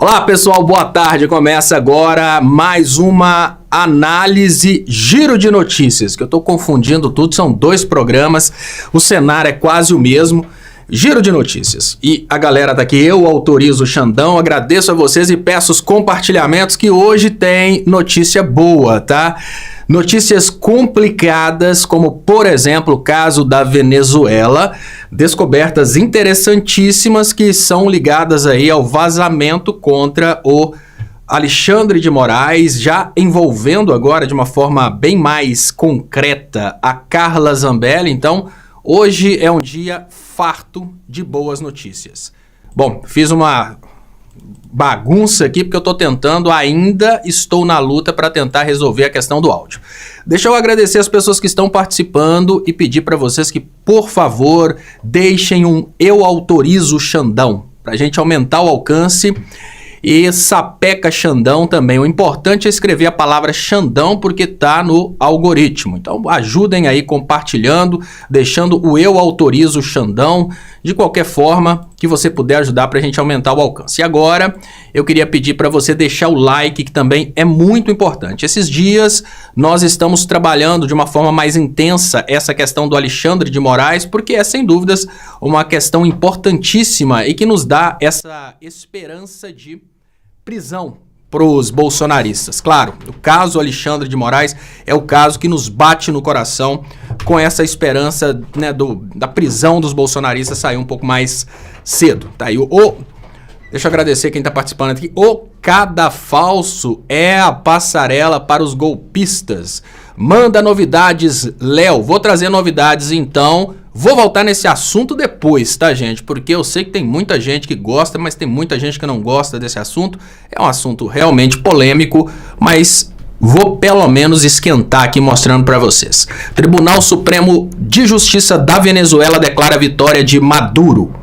Olá pessoal, boa tarde. Começa agora mais uma análise Giro de Notícias, que eu estou confundindo tudo, são dois programas, o cenário é quase o mesmo. Giro de Notícias. E a galera tá aqui, eu autorizo o Xandão, agradeço a vocês e peço os compartilhamentos que hoje tem notícia boa, tá? Notícias complicadas, como por exemplo o caso da Venezuela, descobertas interessantíssimas que são ligadas aí ao vazamento contra o Alexandre de Moraes, já envolvendo agora de uma forma bem mais concreta a Carla Zambelli. Então, hoje é um dia farto de boas notícias. Bom, fiz uma bagunça aqui porque eu ainda estou na luta para tentar resolver a questão do áudio. Deixa eu agradecer as pessoas que estão participando e pedir para vocês que, por favor, deixem um Eu Autorizo Xandão, para a gente aumentar o alcance. E sapeca Xandão também. O importante é escrever a palavra Xandão porque tá no algoritmo. Então ajudem aí compartilhando, deixando o Eu Autorizo Xandão, de qualquer forma que você puder ajudar para a gente aumentar o alcance. E agora eu queria pedir para você deixar o like, que também é muito importante. Esses dias nós estamos trabalhando de uma forma mais intensa essa questão do Alexandre de Moraes, porque é sem dúvidas uma questão importantíssima e que nos dá essa esperança de prisão para os bolsonaristas. Claro, o caso Alexandre de Moraes é o caso que nos bate no coração com essa esperança, né, da prisão dos bolsonaristas sair um pouco mais cedo. Tá aí deixa eu agradecer quem está participando aqui. O Cadafalso é a passarela para os golpistas. Manda novidades, Léo. Vou trazer novidades então. Vou voltar nesse assunto depois, tá, gente? Porque eu sei que tem muita gente que gosta, mas tem muita gente que não gosta desse assunto. É um assunto realmente polêmico, mas vou pelo menos esquentar aqui mostrando para vocês. Tribunal Supremo de Justiça da Venezuela declara a vitória de Maduro.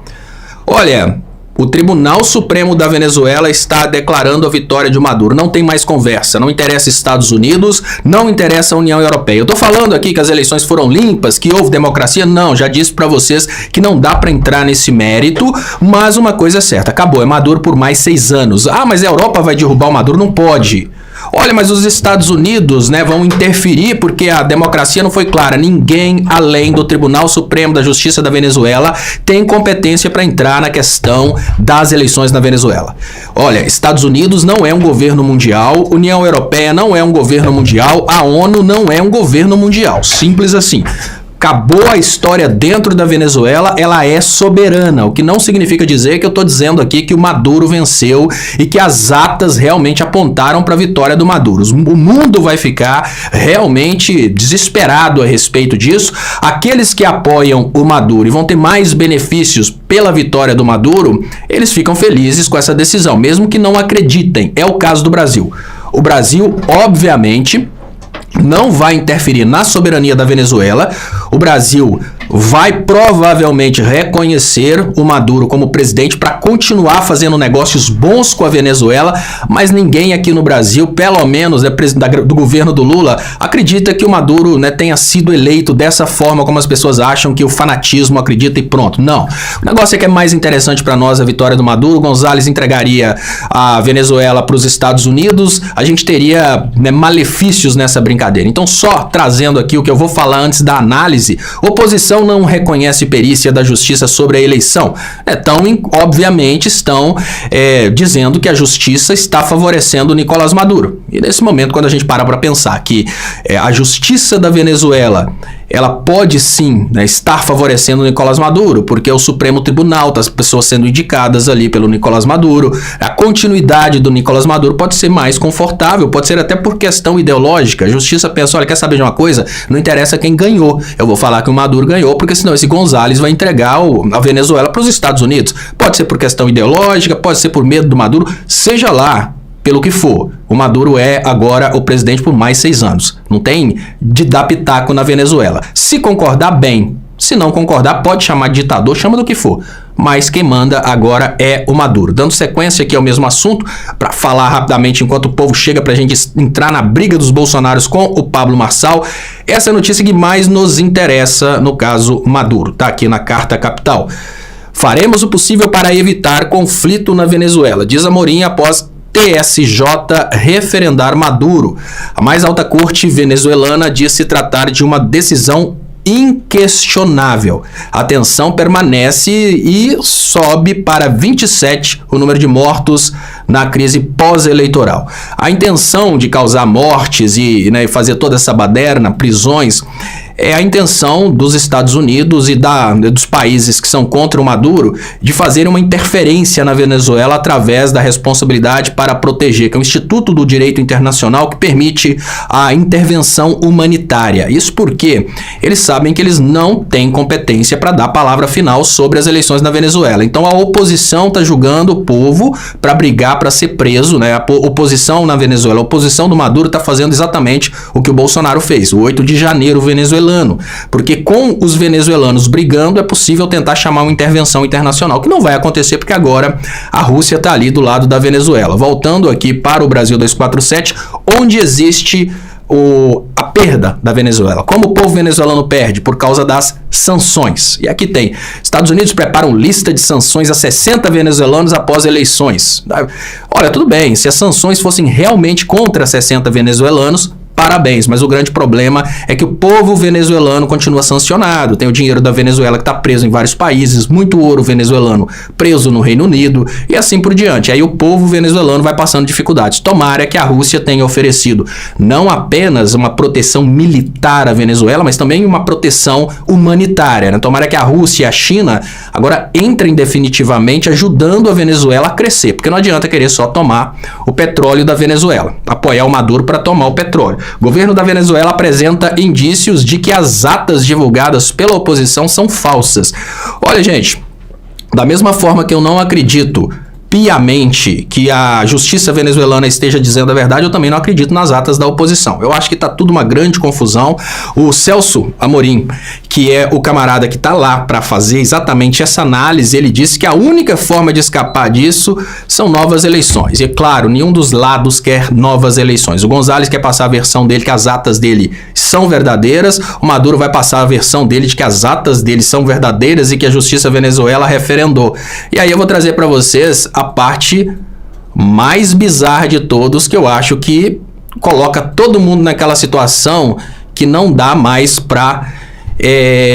Olha, o Tribunal Supremo da Venezuela está declarando a vitória de Maduro. Não tem mais conversa. Não interessa Estados Unidos, não interessa a União Europeia. Eu tô falando aqui que as eleições foram limpas, que houve democracia. Não, já disse para vocês que não dá para entrar nesse mérito, mas uma coisa é certa, acabou, é Maduro por mais 6 anos. Ah, mas a Europa vai derrubar o Maduro? Não pode. Olha, mas os Estados Unidos, né, vão interferir porque a democracia não foi clara. Ninguém além do Tribunal Supremo da Justiça da Venezuela tem competência para entrar na questão das eleições na Venezuela. Olha, Estados Unidos não é um governo mundial, União Europeia não é um governo mundial, a ONU não é um governo mundial. Simples assim. Acabou a história dentro da Venezuela, ela é soberana, o que não significa dizer que eu estou dizendo aqui que o Maduro venceu e que as atas realmente apontaram para a vitória do Maduro. O mundo vai ficar realmente desesperado a respeito disso. Aqueles que apoiam o Maduro e vão ter mais benefícios pela vitória do Maduro, eles ficam felizes com essa decisão, mesmo que não acreditem. É o caso do Brasil. O Brasil, obviamente, não vai interferir na soberania da Venezuela. O Brasil vai provavelmente reconhecer o Maduro como presidente para continuar fazendo negócios bons com a Venezuela, mas ninguém aqui no Brasil, pelo menos do governo do Lula, acredita que o Maduro, né, tenha sido eleito dessa forma como as pessoas acham que o fanatismo acredita e pronto. Não. O negócio é que é mais interessante para nós a vitória do Maduro. González entregaria a Venezuela para os Estados Unidos, a gente teria, né, malefícios nessa brincadeira. Então, só trazendo aqui o que eu vou falar antes da análise, oposição não reconhece perícia da justiça sobre a eleição. Então, obviamente, estão dizendo que a justiça está favorecendo o Nicolás Maduro. E nesse momento, quando a gente para pensar que a justiça da Venezuela, ela pode sim, né, estar favorecendo o Nicolás Maduro, porque é o Supremo Tribunal, tá, as pessoas sendo indicadas ali pelo Nicolás Maduro, a continuidade do Nicolás Maduro pode ser mais confortável, pode ser até por questão ideológica. A justiça pensa, olha, quer saber de uma coisa? Não interessa quem ganhou, eu vou falar que o Maduro ganhou, porque senão esse González vai entregar a Venezuela para os Estados Unidos. Pode ser por questão ideológica, pode ser por medo do Maduro, seja lá pelo que for. O Maduro é agora o presidente por mais 6 anos. Não tem de dar pitaco na Venezuela. Se concordar, bem. Se não concordar, pode chamar de ditador, chama do que for. Mas quem manda agora é o Maduro. Dando sequência aqui ao mesmo assunto, para falar rapidamente enquanto o povo chega para a gente entrar na briga dos bolsonaros com o Pablo Marçal. Essa é a notícia que mais nos interessa no caso Maduro. Tá aqui na Carta Capital. Faremos o possível para evitar conflito na Venezuela, diz Amorim após TSJ referendar Maduro. A mais alta corte venezuelana diz se tratar de uma decisão inquestionável. A tensão permanece e sobe para 27 o número de mortos na crise pós-eleitoral. A intenção de causar mortes e fazer toda essa baderna, prisões, é a intenção dos Estados Unidos e dos países que são contra o Maduro de fazer uma interferência na Venezuela através da responsabilidade para proteger, que é o Instituto do Direito Internacional que permite a intervenção humanitária. Isso porque eles sabem que eles não têm competência para dar a palavra final sobre as eleições na Venezuela. Então a oposição está julgando o povo para brigar para ser preso, né? A oposição na Venezuela, a oposição do Maduro está fazendo exatamente o que o Bolsonaro fez, o 8 de janeiro venezuelano. Porque com os venezuelanos brigando é possível tentar chamar uma intervenção internacional, que não vai acontecer porque agora a Rússia está ali do lado da Venezuela. Voltando aqui para o Brasil 247, onde existe a perda da Venezuela. Como o povo venezuelano perde? Por causa das sanções. E aqui tem, Estados Unidos preparam lista de sanções a 60 venezuelanos após eleições. Olha, tudo bem, se as sanções fossem realmente contra 60 venezuelanos, parabéns, mas o grande problema é que o povo venezuelano continua sancionado, tem o dinheiro da Venezuela que está preso em vários países, muito ouro venezuelano preso no Reino Unido e assim por diante. Aí o povo venezuelano vai passando dificuldades. Tomara que a Rússia tenha oferecido não apenas uma proteção militar à Venezuela, mas também uma proteção humanitária, né? Tomara que a Rússia e a China agora entrem definitivamente ajudando a Venezuela a crescer, porque não adianta querer só tomar o petróleo da Venezuela, apoiar o Maduro para tomar o petróleo. O governo da Venezuela apresenta indícios de que as atas divulgadas pela oposição são falsas. Olha, gente, da mesma forma que eu não acredito piamente que a justiça venezuelana esteja dizendo a verdade, eu também não acredito nas atas da oposição. Eu acho que tá tudo uma grande confusão. O Celso Amorim, que é o camarada que tá lá para fazer exatamente essa análise, ele disse que a única forma de escapar disso são novas eleições. E é claro, nenhum dos lados quer novas eleições. O Gonzalez quer passar a versão dele que as atas dele são verdadeiras, o Maduro vai passar a versão dele de que as atas dele são verdadeiras e que a justiça venezuela referendou. E aí eu vou trazer para vocês a parte mais bizarra de todos, que eu acho que coloca todo mundo naquela situação que não dá mais para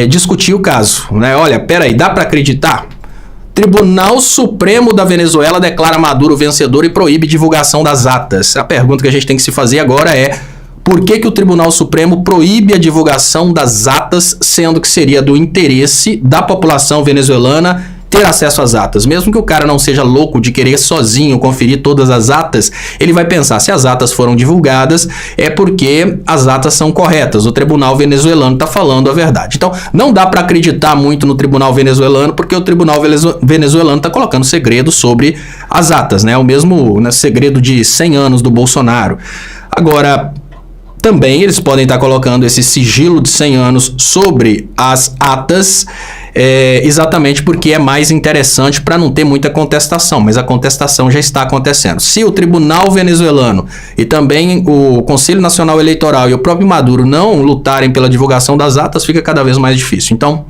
discutir o caso, né? Olha, peraí, dá para acreditar? Tribunal Supremo da Venezuela declara Maduro vencedor e proíbe divulgação das atas. A pergunta que a gente tem que se fazer agora é: por que o Tribunal Supremo proíbe a divulgação das atas, sendo que seria do interesse da população venezuelana ter acesso às atas? Mesmo que o cara não seja louco de querer sozinho conferir todas as atas, ele vai pensar, se as atas foram divulgadas, é porque as atas são corretas, o tribunal venezuelano está falando a verdade. Então, não dá para acreditar muito no tribunal venezuelano, porque o tribunal venezuelano está colocando segredo sobre as atas, né? O mesmo segredo de 100 anos do Bolsonaro. Agora, também eles podem estar colocando esse sigilo de 100 anos sobre as atas, exatamente porque é mais interessante para não ter muita contestação, mas a contestação já está acontecendo. Se o tribunal venezuelano e também o Conselho Nacional Eleitoral e o próprio Maduro não lutarem pela divulgação das atas, fica cada vez mais difícil. Então,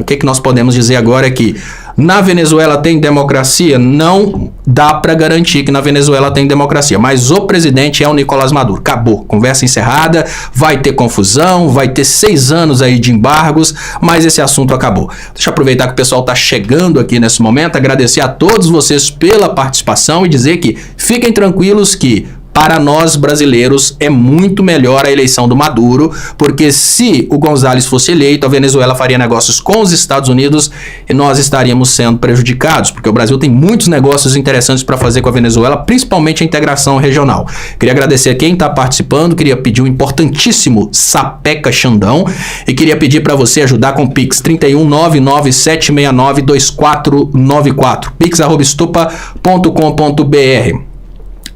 o que nós podemos dizer agora é que na Venezuela tem democracia? Não dá para garantir que na Venezuela tem democracia, mas o presidente é o Nicolás Maduro. Acabou, conversa encerrada, vai ter confusão, vai ter 6 anos aí de embargos, mas esse assunto acabou. Deixa eu aproveitar que o pessoal está chegando aqui nesse momento, agradecer a todos vocês pela participação e dizer que fiquem tranquilos que para nós brasileiros é muito melhor a eleição do Maduro, porque se o Gonzalez fosse eleito, a Venezuela faria negócios com os Estados Unidos e nós estaríamos sendo prejudicados, porque o Brasil tem muitos negócios interessantes para fazer com a Venezuela, principalmente a integração regional. Queria agradecer a quem está participando, queria pedir um importantíssimo Sapeca Xandão e queria pedir para você ajudar com o Pix 31997692494, pix@estupa.com.br.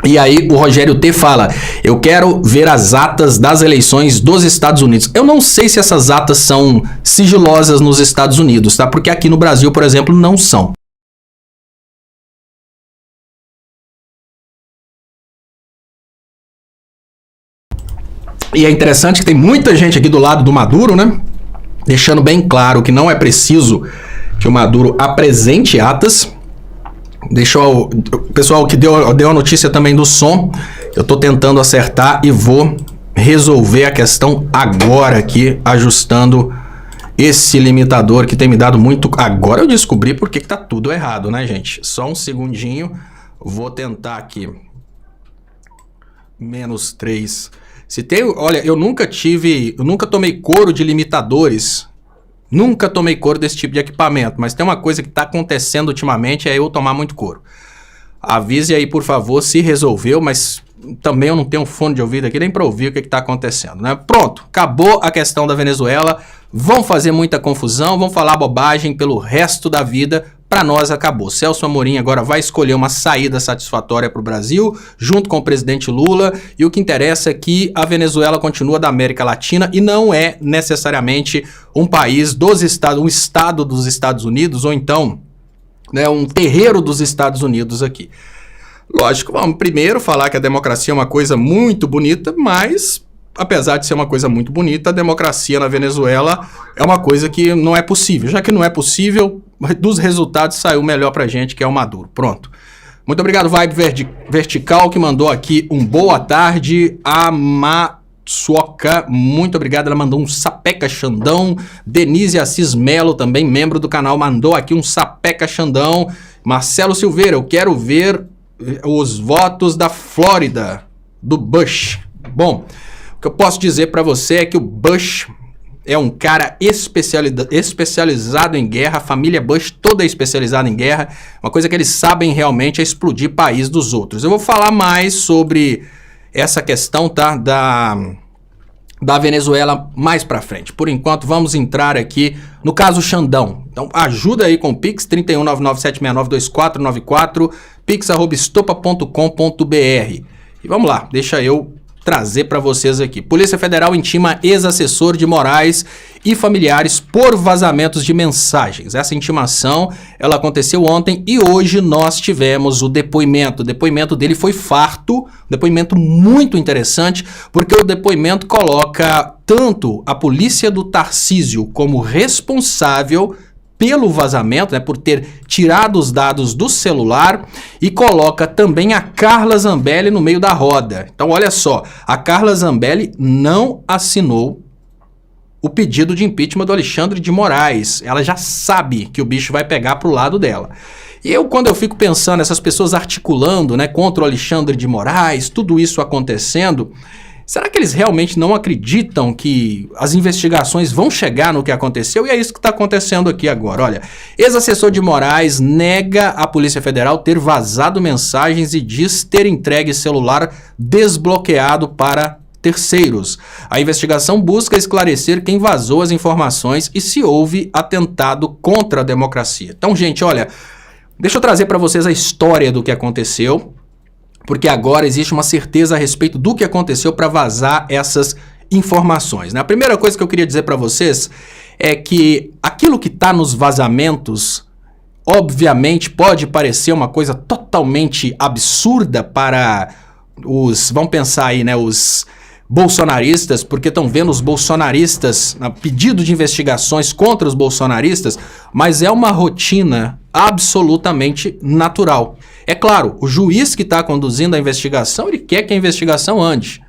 E aí o Rogério T fala: eu quero ver as atas das eleições dos Estados Unidos. Eu não sei se essas atas são sigilosas nos Estados Unidos, tá? Porque aqui no Brasil, por exemplo, não são. E é interessante que tem muita gente aqui do lado do Maduro, né? Deixando bem claro que não é preciso que o Maduro apresente atas. Deixa o pessoal que deu a notícia também do som, eu tô tentando acertar e vou resolver a questão agora aqui, ajustando esse limitador que tem me dado muito... Agora eu descobri porque que tá tudo errado, né, gente? Só um segundinho, vou tentar aqui. -3. Se tem... Olha, eu nunca tomei couro de limitadores. Nunca tomei couro desse tipo de equipamento, mas tem uma coisa que tá acontecendo ultimamente, é eu tomar muito couro. Avise aí, por favor, se resolveu, mas também eu não tenho um fone de ouvido aqui nem para ouvir o que está acontecendo, né? Pronto, acabou a questão da Venezuela, vão fazer muita confusão, vão falar bobagem pelo resto da vida, para nós acabou. Celso Amorim agora vai escolher uma saída satisfatória para o Brasil, junto com o presidente Lula, e o que interessa é que a Venezuela continua da América Latina e não é necessariamente um país dos Estados, um estado dos Estados Unidos, ou então, né, um terreiro dos Estados Unidos aqui. Lógico, vamos primeiro falar que a democracia é uma coisa muito bonita, mas apesar de ser uma coisa muito bonita, a democracia na Venezuela é uma coisa que não é possível. Já que não é possível, dos resultados saiu o melhor pra gente, que é o Maduro. Pronto. Muito obrigado, Vibe Vertical, que mandou aqui um boa tarde. A Matsuoka, muito obrigado, ela mandou um sapeca Xandão. Denise Assis Melo, também membro do canal, mandou aqui um sapeca Xandão. Marcelo Silveira, eu quero ver os votos da Flórida, do Bush. Bom, o que eu posso dizer para você é que o Bush é um cara especializado em guerra, a família Bush toda é especializada em guerra, uma coisa que eles sabem realmente é explodir país dos outros. Eu vou falar mais sobre essa questão, tá, da Venezuela mais para frente. Por enquanto, vamos entrar aqui no caso Xandão. Então, ajuda aí com o Pix, 31997692494, pix@estopa.com.br. E vamos lá, deixa eu trazer para vocês aqui. Polícia Federal intima ex-assessor de Moraes e familiares por vazamentos de mensagens. Essa intimação, ela aconteceu ontem e hoje nós tivemos o depoimento. O depoimento dele foi farto, depoimento muito interessante, porque o depoimento coloca tanto a polícia do Tarcísio como responsável pelo vazamento, né, por ter tirado os dados do celular, e coloca também a Carla Zambelli no meio da roda. Então, olha só, a Carla Zambelli não assinou o pedido de impeachment do Alexandre de Moraes. Ela já sabe que o bicho vai pegar pro lado dela. E quando eu fico pensando, essas pessoas articulando, né, contra o Alexandre de Moraes, tudo isso acontecendo, será que eles realmente não acreditam que as investigações vão chegar no que aconteceu? E é isso que está acontecendo aqui agora. Olha, ex-assessor de Moraes nega à Polícia Federal ter vazado mensagens e diz ter entregue celular desbloqueado para terceiros. A investigação busca esclarecer quem vazou as informações e se houve atentado contra a democracia. Então, gente, olha, deixa eu trazer para vocês a história do que aconteceu, porque agora existe uma certeza a respeito do que aconteceu para vazar essas informações, né? A primeira coisa que eu queria dizer para vocês é que aquilo que está nos vazamentos, obviamente, pode parecer uma coisa totalmente absurda para os, vamos pensar aí, né, os bolsonaristas, porque estão vendo os bolsonaristas, pedido de investigações contra os bolsonaristas, mas é uma rotina absolutamente natural. É claro, o juiz que está conduzindo a investigação, ele quer que a investigação ande.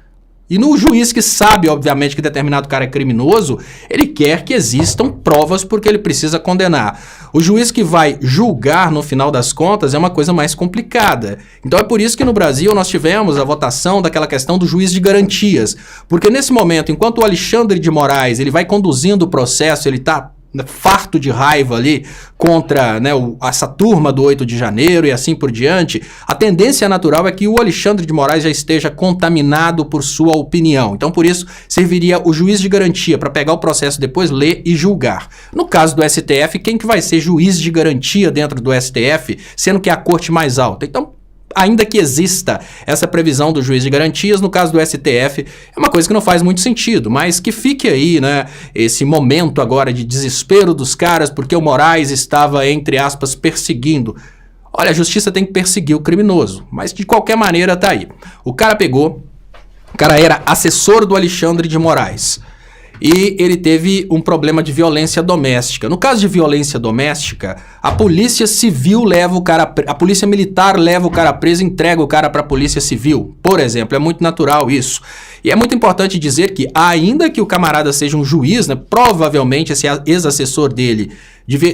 E no juiz que sabe, obviamente, que determinado cara é criminoso, ele quer que existam provas porque ele precisa condenar. O juiz que vai julgar, no final das contas, é uma coisa mais complicada. Então é por isso que no Brasil nós tivemos a votação daquela questão do juiz de garantias. Porque nesse momento, enquanto o Alexandre de Moraes ele vai conduzindo o processo, ele está farto de raiva ali contra, né, essa turma do 8 de janeiro e assim por diante, a tendência natural é que o Alexandre de Moraes já esteja contaminado por sua opinião. Então, por isso, serviria o juiz de garantia para pegar o processo depois, ler e julgar. No caso do STF, quem que vai ser juiz de garantia dentro do STF, sendo que é a corte mais alta? Então, ainda que exista essa previsão do juiz de garantias, no caso do STF, é uma coisa que não faz muito sentido, mas que fique aí, né, esse momento agora de desespero dos caras, porque o Moraes estava, entre aspas, perseguindo. Olha, a justiça tem que perseguir o criminoso, mas de qualquer maneira tá aí. O cara era assessor do Alexandre de Moraes. e ele teve um problema de violência doméstica. No caso de violência doméstica, a polícia civil leva o cara, a polícia militar leva o cara preso e entrega o cara para a polícia civil, por exemplo. É muito natural isso. E é muito importante dizer que, ainda que o camarada seja um juiz, né, provavelmente esse ex-assessor dele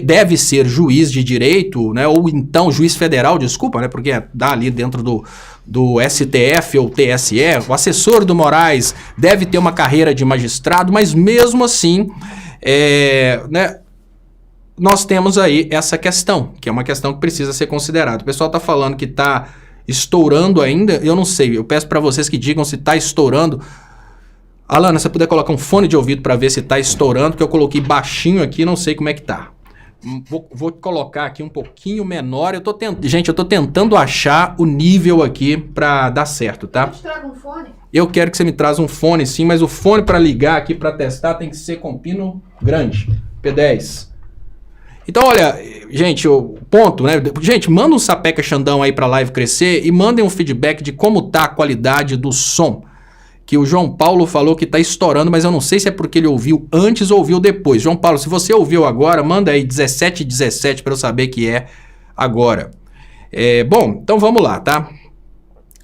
deve ser juiz de direito, né, ou então juiz federal, desculpa, né, porque dá ali dentro do STF ou TSE, o assessor do Moraes deve ter uma carreira de magistrado, mas mesmo assim, né, nós temos aí essa questão, que é uma questão que precisa ser considerada. O pessoal está falando que está estourando ainda, eu não sei, eu peço para vocês que digam se está estourando. Alana, se você puder colocar um fone de ouvido para ver se está estourando, que eu coloquei baixinho aqui, não sei como é que tá. Vou colocar aqui um pouquinho menor. Gente, eu tô tentando achar o nível aqui para dar certo, tá? Eu te trago um fone? Eu quero que você me traz um fone, sim, mas o fone para ligar aqui, para testar, tem que ser com pino grande, P10. Então, olha, gente, o ponto, né? Gente, manda um Sapeca Xandão aí pra live crescer e mandem um feedback de como tá a qualidade do som. Que o João Paulo falou que tá estourando, mas eu não sei se é porque ele ouviu antes ou ouviu depois. João Paulo, se você ouviu agora, manda aí 1717 para eu saber que é agora. Bom, então vamos lá, tá?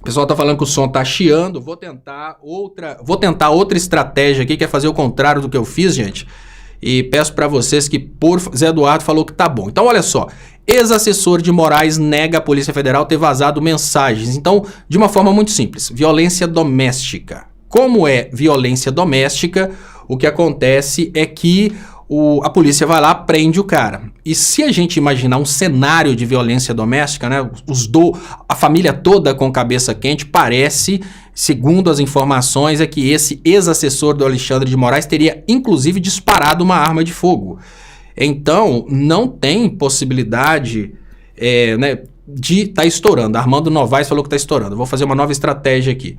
O pessoal tá falando que o som tá chiando. Vou tentar outra estratégia aqui, que é fazer o contrário do que eu fiz, gente. E peço para vocês que, Zé Eduardo falou que tá bom. Então, olha só. Ex-assessor de Moraes nega a Polícia Federal ter vazado mensagens. Então, de uma forma muito simples. Violência doméstica. Como é violência doméstica, o que acontece é que a polícia vai lá, prende o cara. E se a gente imaginar um cenário de violência doméstica, né, a família toda com cabeça quente, parece, segundo as informações, é que esse ex-assessor do Alexandre de Moraes teria, inclusive, disparado uma arma de fogo. Então, não tem possibilidade, né, de estar estourando. Armando Novaes falou que está estourando. Vou fazer uma nova estratégia aqui.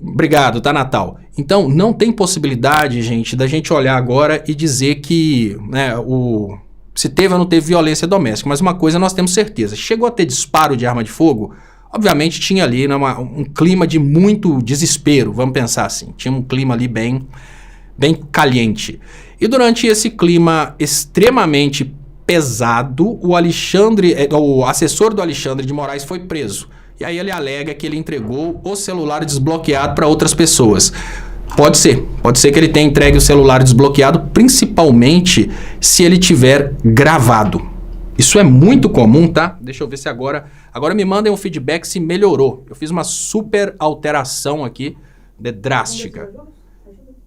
Obrigado, tá, Natal? Então, não tem possibilidade, gente, da gente olhar agora e dizer que, né, se teve ou não teve violência doméstica. Mas uma coisa nós temos certeza. Chegou a ter disparo de arma de fogo, obviamente tinha ali, né, um clima de muito desespero, vamos pensar assim. Tinha um clima ali bem caliente. E durante esse clima extremamente pesado, o assessor do Alexandre de Moraes foi preso. E aí ele alega que ele entregou o celular desbloqueado para outras pessoas. Pode ser que ele tenha entregue o celular desbloqueado, principalmente se ele tiver gravado. Isso é muito comum, tá? Deixa eu ver se agora me mandem um feedback se melhorou. Eu fiz uma super alteração aqui, drástica.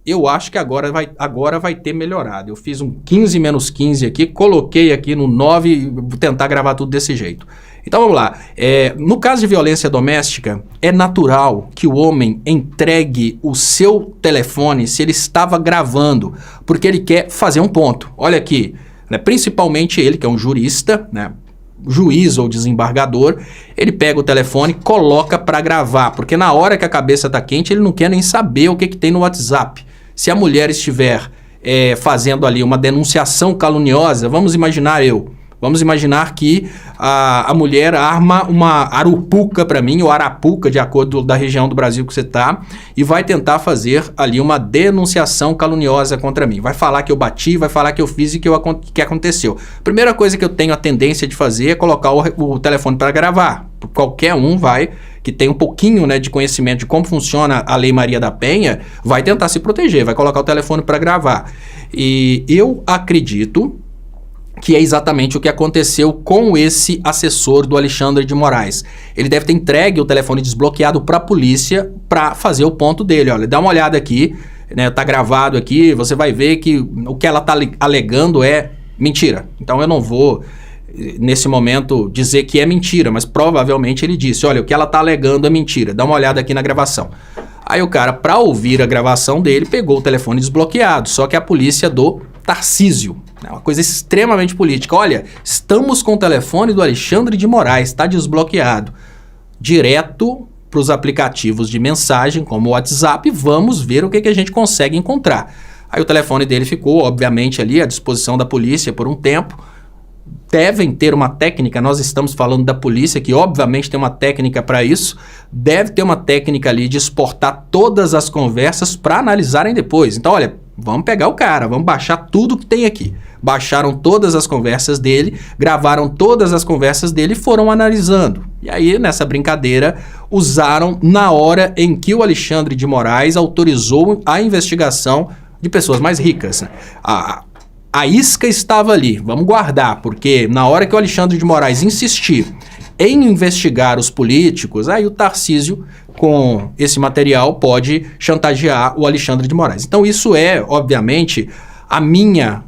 Eu acho que agora vai ter melhorado. Eu fiz um 15 menos 15 aqui, coloquei aqui no 9 e vou tentar gravar tudo desse jeito. Então vamos lá. No caso de violência doméstica, é natural que o homem entregue o seu telefone se ele estava gravando, porque ele quer fazer um ponto. Olha aqui, né, principalmente ele, que é um jurista, né, juiz ou desembargador, ele pega o telefone e coloca para gravar, porque na hora que a cabeça está quente, ele não quer nem saber o que tem no WhatsApp. Se a mulher estiver fazendo ali uma denunciação caluniosa, vamos imaginar que a mulher arma uma arapuca para mim, ou arapuca, de acordo da região do Brasil que você está, e vai tentar fazer ali uma denunciação caluniosa contra mim. Vai falar que eu bati, vai falar que eu fiz e que aconteceu. Primeira coisa que eu tenho a tendência de fazer é colocar o telefone para gravar. Qualquer um que tem um pouquinho, né, de conhecimento de como funciona a Lei Maria da Penha, vai tentar se proteger, vai colocar o telefone para gravar. E eu acredito que é exatamente o que aconteceu com esse assessor do Alexandre de Moraes. Ele deve ter entregue o telefone desbloqueado para a polícia para fazer o ponto dele. Olha, dá uma olhada aqui, né, tá gravado aqui, você vai ver que o que ela tá alegando é mentira. Então eu não vou, nesse momento, dizer que é mentira, mas provavelmente ele disse, olha, o que ela tá alegando é mentira, dá uma olhada aqui na gravação. Aí o cara, para ouvir a gravação dele, pegou o telefone desbloqueado, só que a polícia do Tarcísio, né, uma coisa extremamente política. Olha, estamos com o telefone do Alexandre de Moraes, está desbloqueado. Direto para os aplicativos de mensagem, como o WhatsApp, vamos ver o que a gente consegue encontrar. Aí o telefone dele ficou, obviamente, ali à disposição da polícia por um tempo. Devem ter uma técnica, nós estamos falando da polícia, que obviamente tem uma técnica para isso, deve ter uma técnica ali de exportar todas as conversas para analisarem depois. Então, olha, vamos pegar o cara, vamos baixar tudo que tem aqui. Baixaram todas as conversas dele, gravaram todas as conversas dele e foram analisando. E aí, nessa brincadeira, usaram na hora em que o Alexandre de Moraes autorizou a investigação de pessoas mais ricas, né? A isca estava ali, vamos guardar, porque na hora que o Alexandre de Moraes insistir em investigar os políticos, aí o Tarcísio, com esse material, pode chantagear o Alexandre de Moraes. Então isso é, obviamente, a minha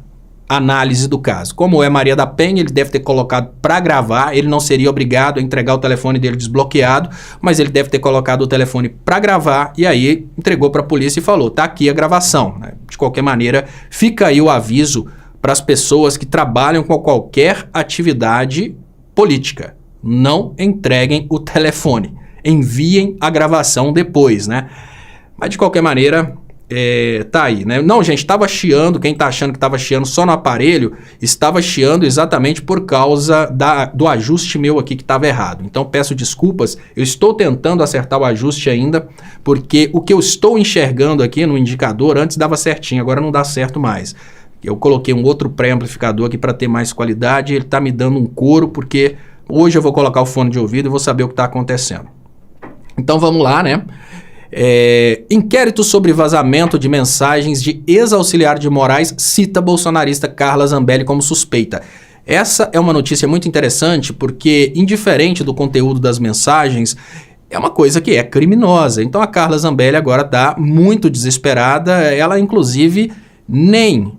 análise do caso. Como é Maria da Penha, ele deve ter colocado para gravar, ele não seria obrigado a entregar o telefone dele desbloqueado, mas ele deve ter colocado o telefone para gravar e aí entregou para a polícia e falou, tá aqui a gravação, né? De qualquer maneira, fica aí o aviso para as pessoas que trabalham com qualquer atividade política. Não entreguem o telefone, enviem a gravação depois, né? Mas de qualquer maneira, tá aí, né? Não, gente, estava chiando, quem tá achando que estava chiando só no aparelho, estava chiando exatamente por causa do ajuste meu aqui que estava errado. Então peço desculpas, eu estou tentando acertar o ajuste ainda, porque o que eu estou enxergando aqui no indicador antes dava certinho, agora não dá certo mais. Eu coloquei um outro pré-amplificador aqui para ter mais qualidade, ele tá me dando um coro, porque hoje eu vou colocar o fone de ouvido e vou saber o que está acontecendo. Então vamos lá, né? Inquérito sobre vazamento de mensagens de ex-auxiliar de Moraes cita bolsonarista Carla Zambelli como suspeita. Essa é uma notícia muito interessante porque, indiferente do conteúdo das mensagens, é uma coisa que é criminosa. Então a Carla Zambelli agora está muito desesperada. Ela, inclusive, nem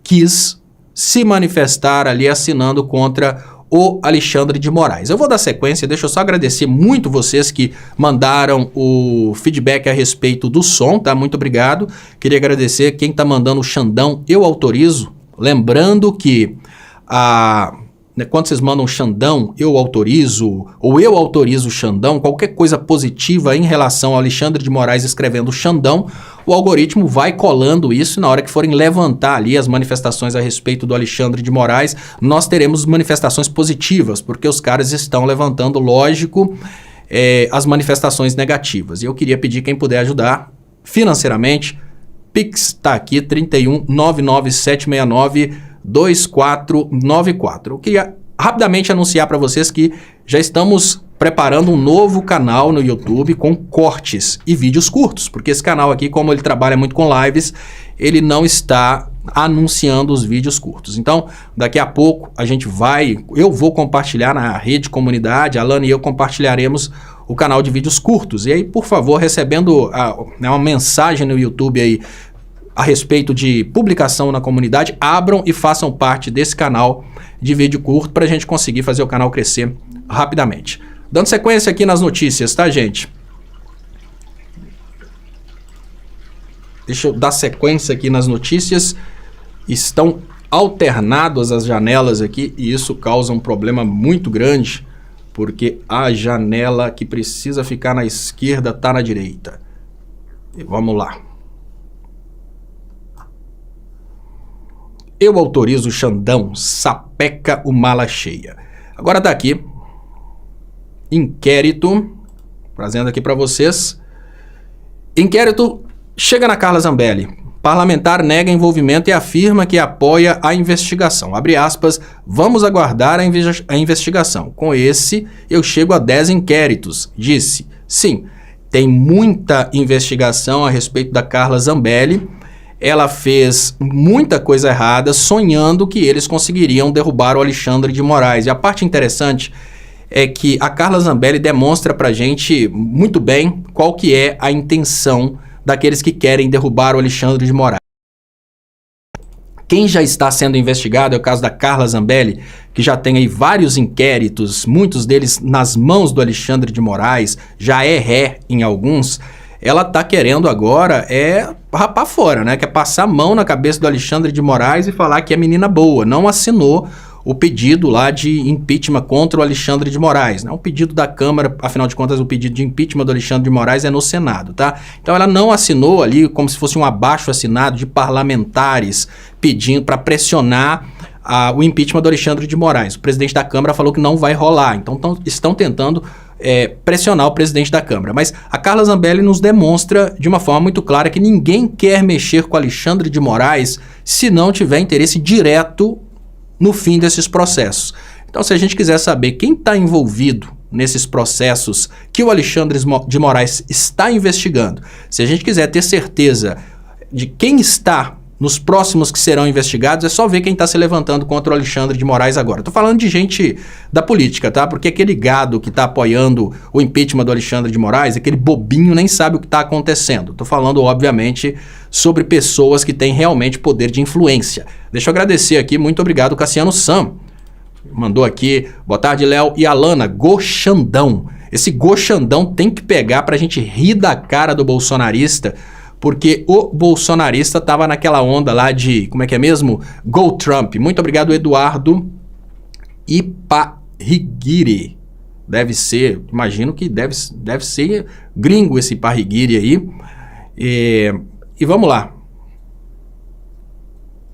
quis se manifestar ali assinando contra o Alexandre de Moraes. Eu vou dar sequência, deixa eu só agradecer muito vocês que mandaram o feedback a respeito do som, tá? Muito obrigado. Queria agradecer quem tá mandando o Xandão, eu autorizo. Lembrando que quando vocês mandam Xandão, eu autorizo, ou eu autorizo o Xandão, qualquer coisa positiva em relação ao Alexandre de Moraes escrevendo Xandão, o algoritmo vai colando isso na hora que forem levantar ali as manifestações a respeito do Alexandre de Moraes, nós teremos manifestações positivas, porque os caras estão levantando, lógico, as manifestações negativas. E eu queria pedir quem puder ajudar financeiramente, Pix tá aqui, 31 99769 2494. Eu queria rapidamente anunciar para vocês que já estamos preparando um novo canal no YouTube com cortes e vídeos curtos, porque esse canal aqui, como ele trabalha muito com lives, ele não está anunciando os vídeos curtos. Então, daqui a pouco eu vou compartilhar na rede comunidade, a Alana e eu compartilharemos o canal de vídeos curtos. E aí, por favor, recebendo uma mensagem no YouTube aí a respeito de publicação na comunidade, abram e façam parte desse canal de vídeo curto para a gente conseguir fazer o canal crescer rapidamente. Dando sequência aqui nas notícias, tá, gente? Deixa eu dar sequência aqui nas notícias. Estão alternadas as janelas aqui e isso causa um problema muito grande, porque a janela que precisa ficar na esquerda está na direita. E vamos lá. Eu autorizo o Xandão, sapeca o mala cheia. Agora tá aqui, inquérito, trazendo aqui para vocês. Inquérito chega na Carla Zambelli. Parlamentar nega envolvimento e afirma que apoia a investigação. Abre aspas, vamos aguardar a investigação. Com esse, eu chego a 10 inquéritos. Disse, sim, tem muita investigação a respeito da Carla Zambelli. Ela fez muita coisa errada, sonhando que eles conseguiriam derrubar o Alexandre de Moraes. E a parte interessante é que a Carla Zambelli demonstra pra gente muito bem qual que é a intenção daqueles que querem derrubar o Alexandre de Moraes. Quem já está sendo investigado é o caso da Carla Zambelli, que já tem aí vários inquéritos, muitos deles nas mãos do Alexandre de Moraes, já é ré em alguns. Ela tá querendo agora rapar fora, né? Quer passar a mão na cabeça do Alexandre de Moraes e falar que é menina boa. Não assinou o pedido lá de impeachment contra o Alexandre de Moraes, né? Um pedido da Câmara, afinal de contas, o pedido de impeachment do Alexandre de Moraes é no Senado, tá? Então ela não assinou ali como se fosse um abaixo-assinado de parlamentares pedindo para pressionar o impeachment do Alexandre de Moraes. O presidente da Câmara falou que não vai rolar, então estão tentando pressionar o presidente da Câmara. Mas a Carla Zambelli nos demonstra de uma forma muito clara que ninguém quer mexer com Alexandre de Moraes se não tiver interesse direto no fim desses processos. Então, se a gente quiser saber quem está envolvido nesses processos que o Alexandre de Moraes está investigando, se a gente quiser ter certeza de quem está nos próximos que serão investigados, é só ver quem está se levantando contra o Alexandre de Moraes agora. Estou falando de gente da política, tá? Porque aquele gado que está apoiando o impeachment do Alexandre de Moraes, aquele bobinho nem sabe o que está acontecendo. Estou falando, obviamente, sobre pessoas que têm realmente poder de influência. Deixa eu agradecer aqui, muito obrigado, Cassiano Sam. Mandou aqui, boa tarde, Léo e Alana, Goxandão. Esse Goxandão tem que pegar pra gente rir da cara do bolsonarista, porque o bolsonarista tava naquela onda lá de, como é que é mesmo? Go Trump. Muito obrigado, Eduardo Iparriguiri. Deve ser, imagino que deve ser gringo esse Iparriguiri aí. E vamos lá.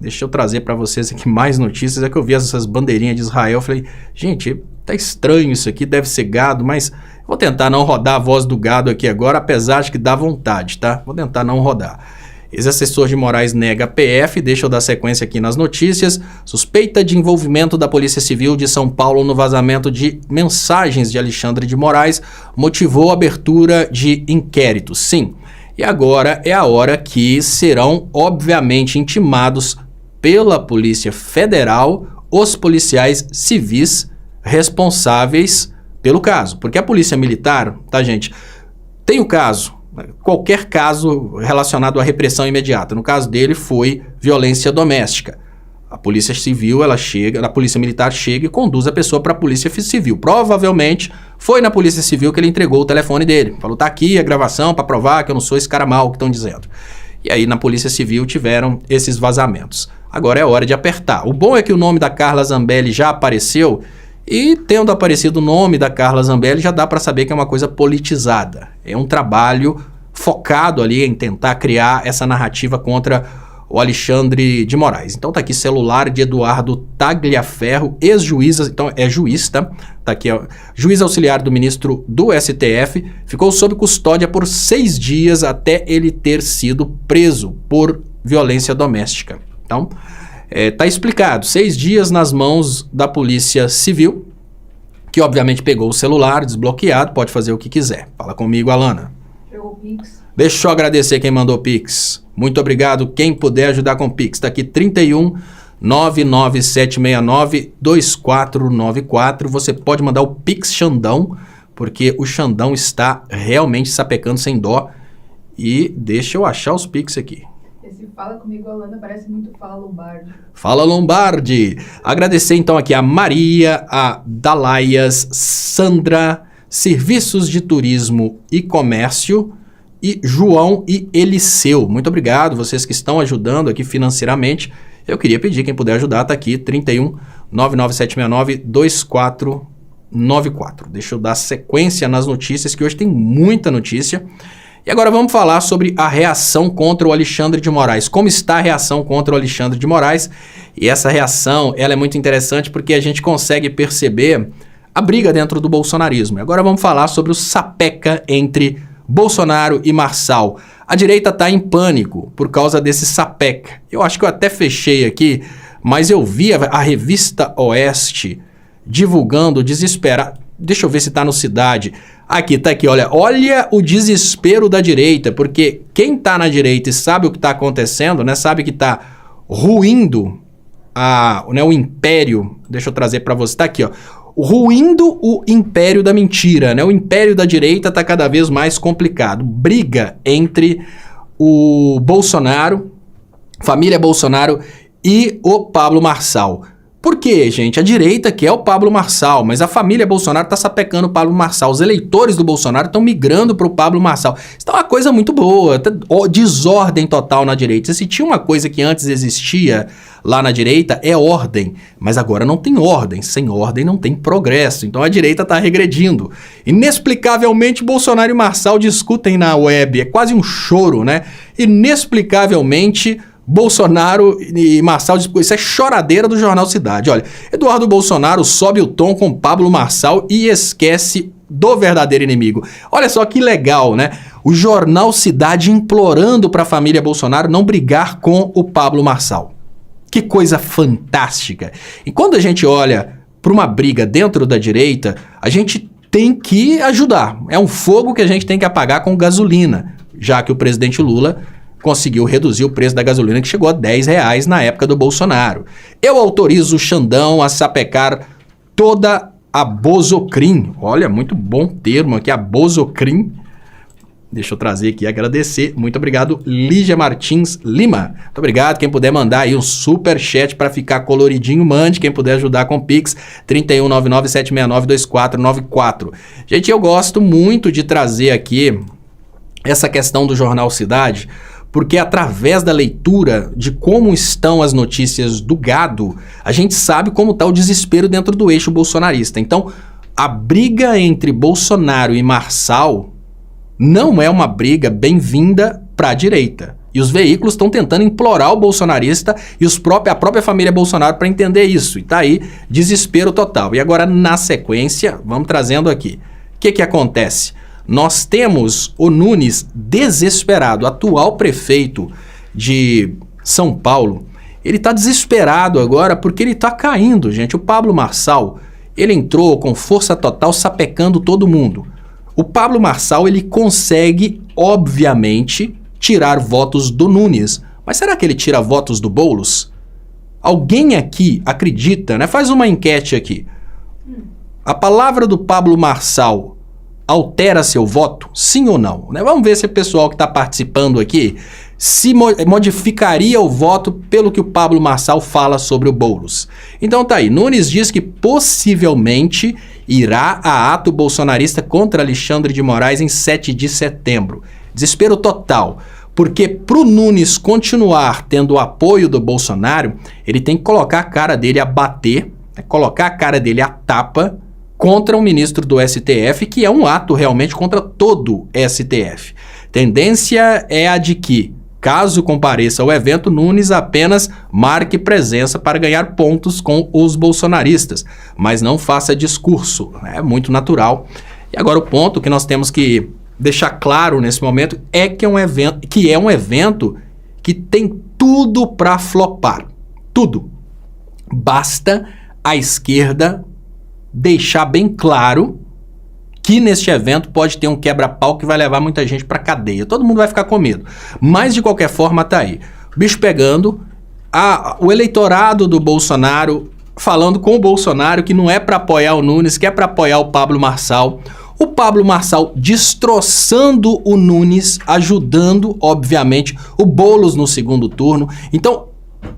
Deixa eu trazer para vocês aqui mais notícias. É que eu vi essas bandeirinhas de Israel, eu falei, gente, tá estranho isso aqui, deve ser gado, mas vou tentar não rodar a voz do gado aqui agora, apesar de que dá vontade, tá? Vou tentar não rodar. Ex-assessor de Moraes nega PF, deixa eu dar sequência aqui nas notícias. Suspeita de envolvimento da Polícia Civil de São Paulo no vazamento de mensagens de Alexandre de Moraes motivou a abertura de inquérito. Sim, e agora é a hora que serão, obviamente, intimados pela Polícia Federal os policiais civis responsáveis pelo caso. Porque a Polícia Militar, tá, gente, tem o caso, qualquer caso relacionado à repressão imediata. No caso dele foi violência doméstica. A Polícia Civil, ela chega, a Polícia Militar chega e conduz a pessoa para a Polícia Civil. Provavelmente foi na Polícia Civil que ele entregou o telefone dele. Falou, tá aqui a gravação para provar que eu não sou esse cara mau que estão dizendo. E aí na Polícia Civil tiveram esses vazamentos. Agora é hora de apertar. O bom é que o nome da Carla Zambelli já apareceu e, tendo aparecido o nome da Carla Zambelli, já dá para saber que é uma coisa politizada. É um trabalho focado ali em tentar criar essa narrativa contra o Alexandre de Moraes. Então tá aqui celular de Eduardo Tagliaferro, ex-juiz, então é juiz, tá? Tá aqui, ó, juiz auxiliar do ministro do STF, ficou sob custódia por 6 dias até ele ter sido preso por violência doméstica. Então, tá explicado, 6 dias nas mãos da Polícia Civil, que obviamente pegou o celular desbloqueado, pode fazer o que quiser. Fala comigo, Alana. Chegou o Pix. Deixa eu agradecer quem mandou Pix. Muito obrigado. Quem puder ajudar com Pix. Está aqui 31 99769 2494. Você pode mandar o Pix Xandão, porque o Xandão está realmente sapecando sem dó. E deixa eu achar os Pix aqui. Esse Fala Comigo, Alana, parece muito Fala Lombardi. Fala Lombardi. Agradecer então aqui a Maria, a Dalaias, Sandra, Serviços de Turismo e Comércio, e João e Eliseu. Muito obrigado, vocês que estão ajudando aqui financeiramente. Eu queria pedir, quem puder ajudar, tá aqui, 31 99769 2494. Deixa eu dar sequência nas notícias, que hoje tem muita notícia. E agora vamos falar sobre a reação contra o Alexandre de Moraes. Como está a reação contra o Alexandre de Moraes? E essa reação, ela é muito interessante porque a gente consegue perceber a briga dentro do bolsonarismo. E agora vamos falar sobre o sapeca entre Bolsonaro e Marçal. A direita está em pânico por causa desse sapeca. Eu acho que eu até fechei aqui, mas eu vi a revista Oeste divulgando desesperado. Deixa eu ver se está no Cidade. Aqui, tá aqui, olha o desespero da direita, porque quem está na direita e sabe o que está acontecendo, né, sabe que está ruindo o império. Deixa eu trazer para você, tá aqui, ó. Ruindo o império da mentira, né? O império da direita está cada vez mais complicado. Briga entre o Bolsonaro, família Bolsonaro e o Pablo Marçal. Por quê, gente? A direita quer o Pablo Marçal, mas a família Bolsonaro está sapecando o Pablo Marçal. Os eleitores do Bolsonaro estão migrando para o Pablo Marçal. Isso é uma coisa muito boa, desordem total na direita. Se tinha uma coisa que antes existia lá na direita, é ordem. Mas agora não tem ordem. Sem ordem não tem progresso. Então a direita está regredindo. Inexplicavelmente, Bolsonaro e Marçal discutem na web. É quase um choro, né? Inexplicavelmente, Bolsonaro e Marçal, isso é choradeira do Jornal Cidade. Olha, Eduardo Bolsonaro sobe o tom com Pablo Marçal e esquece do verdadeiro inimigo. Olha só que legal, né? O jornal Cidade implorando para a família Bolsonaro não brigar com o Pablo Marçal. Que coisa fantástica. E quando a gente olha para uma briga dentro da direita, a gente tem que ajudar. É um fogo que a gente tem que apagar com gasolina, já que o presidente Lula conseguiu reduzir o preço da gasolina, que chegou a R$10 na época do Bolsonaro. Eu autorizo o Xandão a sapecar toda a Bozocrim. Olha, muito bom termo aqui, a Bozocrim. Deixa eu trazer aqui e agradecer. Muito obrigado, Lígia Martins Lima. Muito obrigado. Quem puder mandar aí um superchat para ficar coloridinho, mande. Quem puder ajudar com o Pix, 3199-769-2494. Gente, eu gosto muito de trazer aqui essa questão do Jornal Cidade, porque através da leitura de como estão as notícias do gado, a gente sabe como está o desespero dentro do eixo bolsonarista. Então, a briga entre Bolsonaro e Marçal não é uma briga bem-vinda para a direita. E os veículos estão tentando implorar o bolsonarista e a própria família Bolsonaro para entender isso. E tá aí, desespero total. E agora, na sequência, vamos trazendo aqui. O que acontece? Nós temos o Nunes desesperado, atual prefeito de São Paulo. Ele está desesperado agora porque ele está caindo, gente. O Pablo Marçal, ele entrou com força total sapecando todo mundo. O Pablo Marçal, ele consegue, obviamente, tirar votos do Nunes. Mas será que ele tira votos do Boulos? Alguém aqui acredita, né? Faz uma enquete aqui. A palavra do Pablo Marçal altera seu voto? Sim ou não? Né? Vamos ver se o pessoal que está participando aqui se modificaria o voto pelo que o Pablo Marçal fala sobre o Boulos. Então tá aí, Nunes diz que possivelmente irá a ato bolsonarista contra Alexandre de Moraes em 7 de setembro. Desespero total, porque pro Nunes continuar tendo o apoio do Bolsonaro, ele tem que colocar a cara dele a bater, né, colocar a cara dele a tapa contra o ministro do STF, que é um ato realmente contra todo STF. Tendência é a de que, caso compareça ao evento, Nunes apenas marque presença para ganhar pontos com os bolsonaristas, mas não faça discurso, é muito natural. E agora o ponto que nós temos que deixar claro nesse momento é que é um evento que tem tudo para flopar, tudo. Basta a esquerda deixar bem claro que neste evento pode ter um quebra-pau que vai levar muita gente para cadeia. Todo mundo vai ficar com medo. Mas, de qualquer forma, tá aí. O bicho pegando, o eleitorado do Bolsonaro falando com o Bolsonaro que não é para apoiar o Nunes, que é para apoiar o Pablo Marçal. O Pablo Marçal destroçando o Nunes, ajudando, obviamente, o Boulos no segundo turno. Então,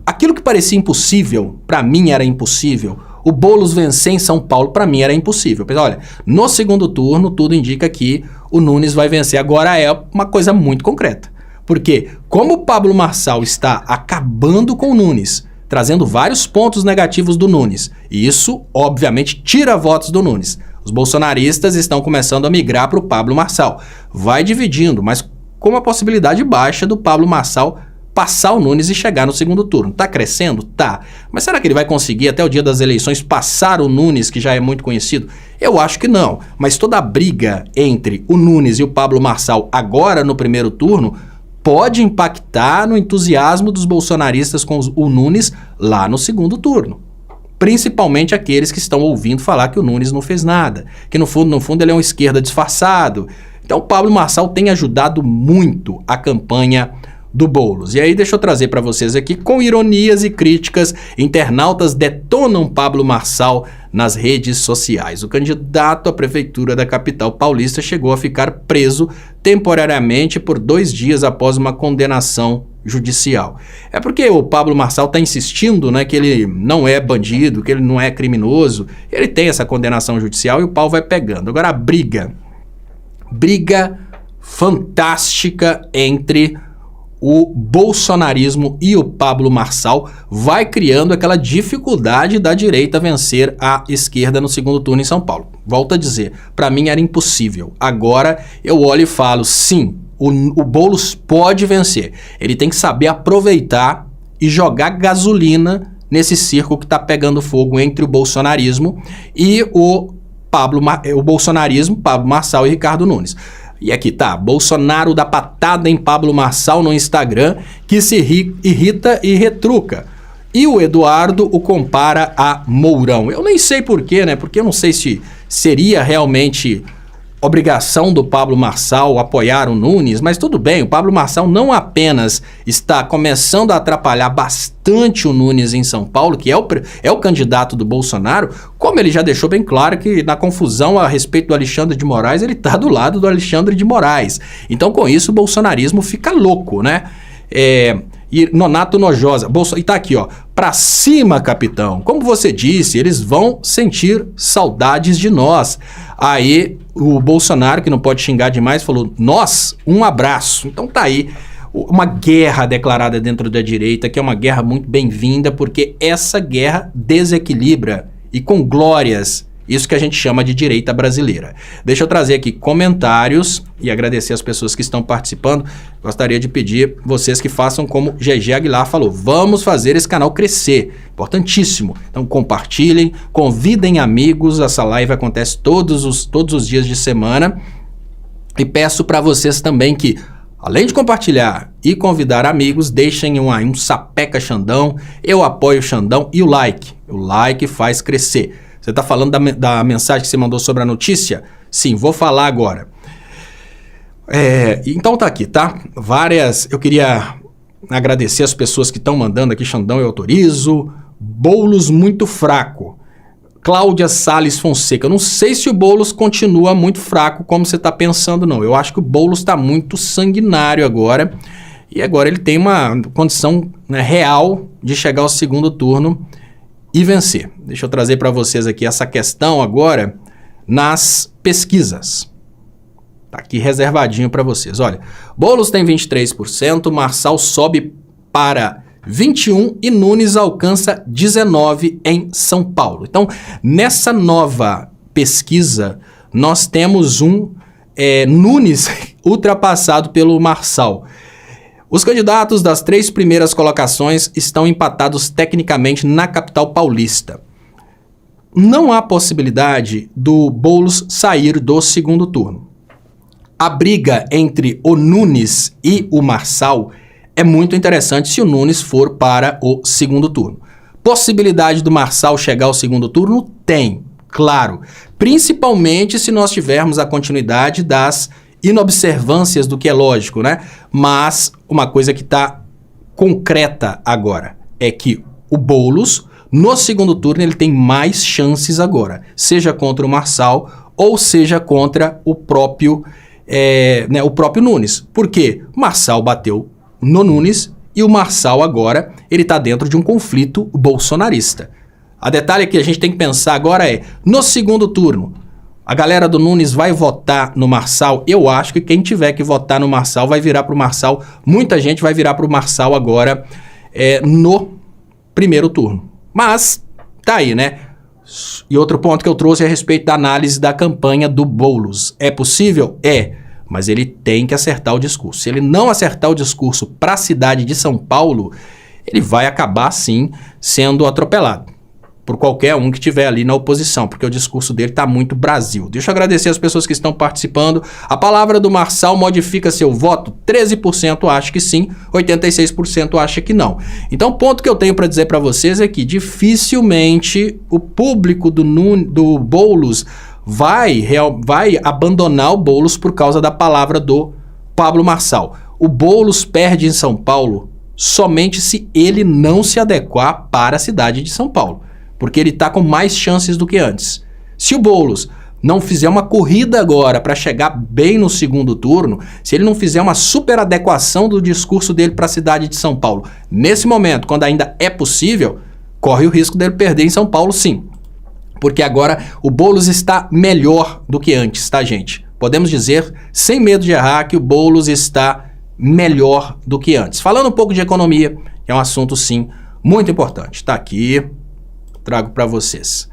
aquilo que parecia impossível, para mim era impossível. O Boulos vencer em São Paulo, para mim, era impossível. Mas, olha, no segundo turno, tudo indica que o Nunes vai vencer. Agora é uma coisa muito concreta. Porque, como o Pablo Marçal está acabando com o Nunes, trazendo vários pontos negativos do Nunes, e isso, obviamente, tira votos do Nunes. Os bolsonaristas estão começando a migrar para o Pablo Marçal. Vai dividindo, mas com uma possibilidade baixa do Pablo Marçal passar o Nunes e chegar no segundo turno. Tá crescendo? Tá. Mas será que ele vai conseguir até o dia das eleições passar o Nunes, que já é muito conhecido? Eu acho que não. Mas toda a briga entre o Nunes e o Pablo Marçal agora no primeiro turno pode impactar no entusiasmo dos bolsonaristas com o Nunes lá no segundo turno. Principalmente aqueles que estão ouvindo falar que o Nunes não fez nada, que no fundo ele é um esquerda disfarçado. Então o Pablo Marçal tem ajudado muito a campanha do Boulos. E aí deixa eu trazer para vocês aqui, com ironias e críticas, internautas detonam Pablo Marçal nas redes sociais. O candidato à prefeitura da capital paulista chegou a ficar preso temporariamente por 2 dias após uma condenação judicial. É porque o Pablo Marçal está insistindo, né, que ele não é bandido, que ele não é criminoso. Ele tem essa condenação judicial e o pau vai pegando. Agora a briga fantástica entre o bolsonarismo e o Pablo Marçal vai criando aquela dificuldade da direita vencer a esquerda no segundo turno em São Paulo. Volto a dizer, para mim era impossível. Agora eu olho e falo, sim, o Boulos pode vencer. Ele tem que saber aproveitar e jogar gasolina nesse circo que está pegando fogo entre o bolsonarismo e o o bolsonarismo, Pablo Marçal e Ricardo Nunes. E aqui tá, Bolsonaro dá patada em Pablo Marçal no Instagram, que se irrita e retruca. E o Eduardo o compara a Mourão. Eu nem sei porquê, né? Porque eu não sei se seria realmente obrigação do Pablo Marçal apoiar o Nunes, mas tudo bem, o Pablo Marçal não apenas está começando a atrapalhar bastante o Nunes em São Paulo, que é o candidato do Bolsonaro, como ele já deixou bem claro que na confusão a respeito do Alexandre de Moraes, ele está do lado do Alexandre de Moraes. Então com isso o bolsonarismo fica louco, né? E Nonato Nojosa, e tá aqui, ó, pra cima, capitão. Como você disse, eles vão sentir saudades de nós. Aí o Bolsonaro, que não pode xingar demais, falou, nós, um abraço. Então tá aí uma guerra declarada dentro da direita, que é uma guerra muito bem-vinda, porque essa guerra desequilibra e com glórias isso que a gente chama de direita brasileira. Deixa eu trazer aqui comentários e agradecer as pessoas que estão participando. Gostaria de pedir vocês que façam como GG Aguilar falou. Vamos fazer esse canal crescer. Importantíssimo. Então compartilhem, convidem amigos. Essa live acontece todos os dias de semana. E peço para vocês também que, além de compartilhar e convidar amigos, deixem um sapeca Xandão. Eu apoio o Xandão e o like. O like faz crescer. Você está falando da mensagem que você mandou sobre a notícia? Sim, vou falar agora. Então tá aqui, tá? Eu queria agradecer as pessoas que estão mandando aqui, Xandão, eu autorizo. Boulos muito fraco. Cláudia Salles Fonseca. Eu não sei se o Boulos continua muito fraco como você está pensando, não. Eu acho que o Boulos está muito sanguinário agora. E agora ele tem uma condição, né, real de chegar ao segundo turno e vencer. Deixa eu trazer para vocês aqui essa questão agora nas pesquisas. Tá aqui reservadinho para vocês. Olha, Boulos tem 23%, Marçal sobe para 21% e Nunes alcança 19% em São Paulo. Então, nessa nova pesquisa, nós temos Nunes ultrapassado pelo Marçal. Os candidatos das 3 primeiras colocações estão empatados tecnicamente na capital paulista. Não há possibilidade do Boulos sair do segundo turno. A briga entre o Nunes e o Marçal é muito interessante se o Nunes for para o segundo turno. Possibilidade do Marçal chegar ao segundo turno? Tem, claro. Principalmente se nós tivermos a continuidade das inobservâncias do que é lógico, né? Mas uma coisa que está concreta agora é que o Boulos, no segundo turno, ele tem mais chances agora, seja contra o Marçal ou seja contra o próprio Nunes. Por quê? Marçal bateu no Nunes e o Marçal agora ele está dentro de um conflito bolsonarista. A detalhe que a gente tem que pensar agora no segundo turno, a galera do Nunes vai votar no Marçal? Eu acho que quem tiver que votar no Marçal vai virar para o Marçal. Muita gente vai virar para o Marçal agora no primeiro turno. Mas tá aí, né? E outro ponto que eu trouxe é a respeito da análise da campanha do Boulos. É possível? É. Mas ele tem que acertar o discurso. Se ele não acertar o discurso para a cidade de São Paulo, ele vai acabar, sim, sendo atropelado por qualquer um que estiver ali na oposição, porque o discurso dele está muito Brasil. Deixa eu agradecer as pessoas que estão participando. A palavra do Marçal modifica seu voto? 13% acha que sim, 86% acha que não. Então o ponto que eu tenho para dizer para vocês é que dificilmente o público do Boulos vai abandonar o Boulos por causa da palavra do Pablo Marçal. O Boulos perde em São Paulo somente se ele não se adequar para a cidade de São Paulo, porque ele está com mais chances do que antes. Se o Boulos não fizer uma corrida agora para chegar bem no segundo turno, se ele não fizer uma super adequação do discurso dele para a cidade de São Paulo, nesse momento, quando ainda é possível, corre o risco dele perder em São Paulo, sim. Porque agora o Boulos está melhor do que antes, tá, gente? Podemos dizer, sem medo de errar, que o Boulos está melhor do que antes. Falando um pouco de economia, que é um assunto, sim, muito importante. Tá aqui, trago para vocês.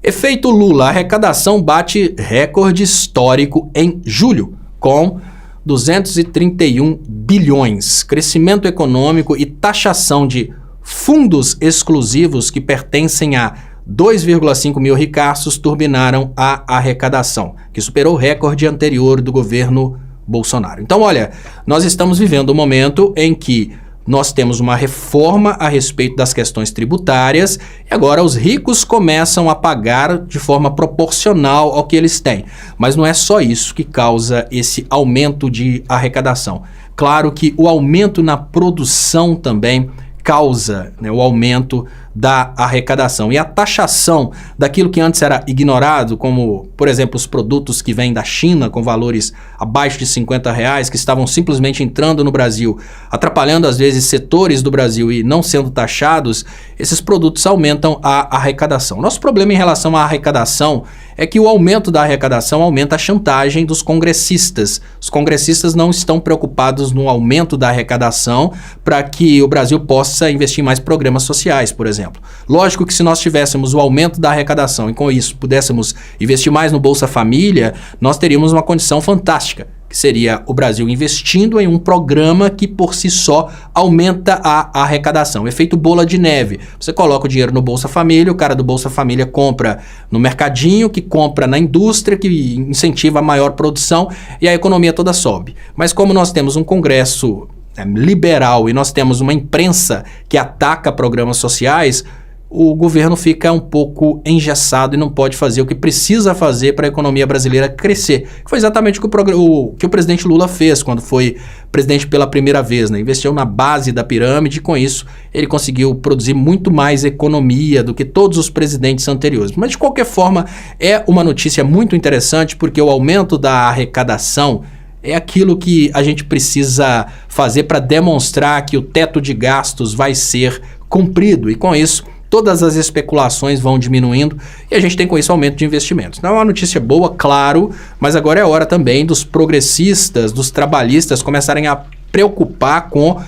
Efeito Lula, a arrecadação bate recorde histórico em julho, com 231 bilhões. Crescimento econômico e taxação de fundos exclusivos que pertencem a 2,5 mil ricaços turbinaram a arrecadação, que superou o recorde anterior do governo Bolsonaro. Então, olha, nós estamos vivendo um momento em que nós temos uma reforma a respeito das questões tributárias e agora os ricos começam a pagar de forma proporcional ao que eles têm. Mas não é só isso que causa esse aumento de arrecadação. Claro que o aumento na produção também causa, né, o aumento da arrecadação. E a taxação daquilo que antes era ignorado, como, por exemplo, os produtos que vêm da China com valores abaixo de R$50, que estavam simplesmente entrando no Brasil, atrapalhando às vezes setores do Brasil e não sendo taxados, esses produtos aumentam a arrecadação. Nosso problema em relação à arrecadação é que o aumento da arrecadação aumenta a chantagem dos congressistas. Os congressistas não estão preocupados no aumento da arrecadação para que o Brasil possa investir em mais programas sociais, por exemplo. Lógico que se nós tivéssemos o aumento da arrecadação e com isso pudéssemos investir mais no Bolsa Família, nós teríamos uma condição fantástica, que seria o Brasil investindo em um programa que por si só aumenta a arrecadação. Efeito bola de neve. Você coloca o dinheiro no Bolsa Família, o cara do Bolsa Família compra no mercadinho, que compra na indústria, que incentiva a maior produção e a economia toda sobe. Mas como nós temos um Congresso liberal e nós temos uma imprensa que ataca programas sociais, o governo fica um pouco engessado e não pode fazer o que precisa fazer para a economia brasileira crescer. Foi exatamente o que o presidente Lula fez quando foi presidente pela primeira vez, né? Investiu na base da pirâmide e com isso ele conseguiu produzir muito mais economia do que todos os presidentes anteriores. Mas de qualquer forma é uma notícia muito interessante porque o aumento da arrecadação é aquilo que a gente precisa fazer para demonstrar que o teto de gastos vai ser cumprido e com isso todas as especulações vão diminuindo e a gente tem com isso aumento de investimentos. Então é uma notícia boa, claro, mas agora é hora também dos progressistas, dos trabalhistas começarem a preocupar com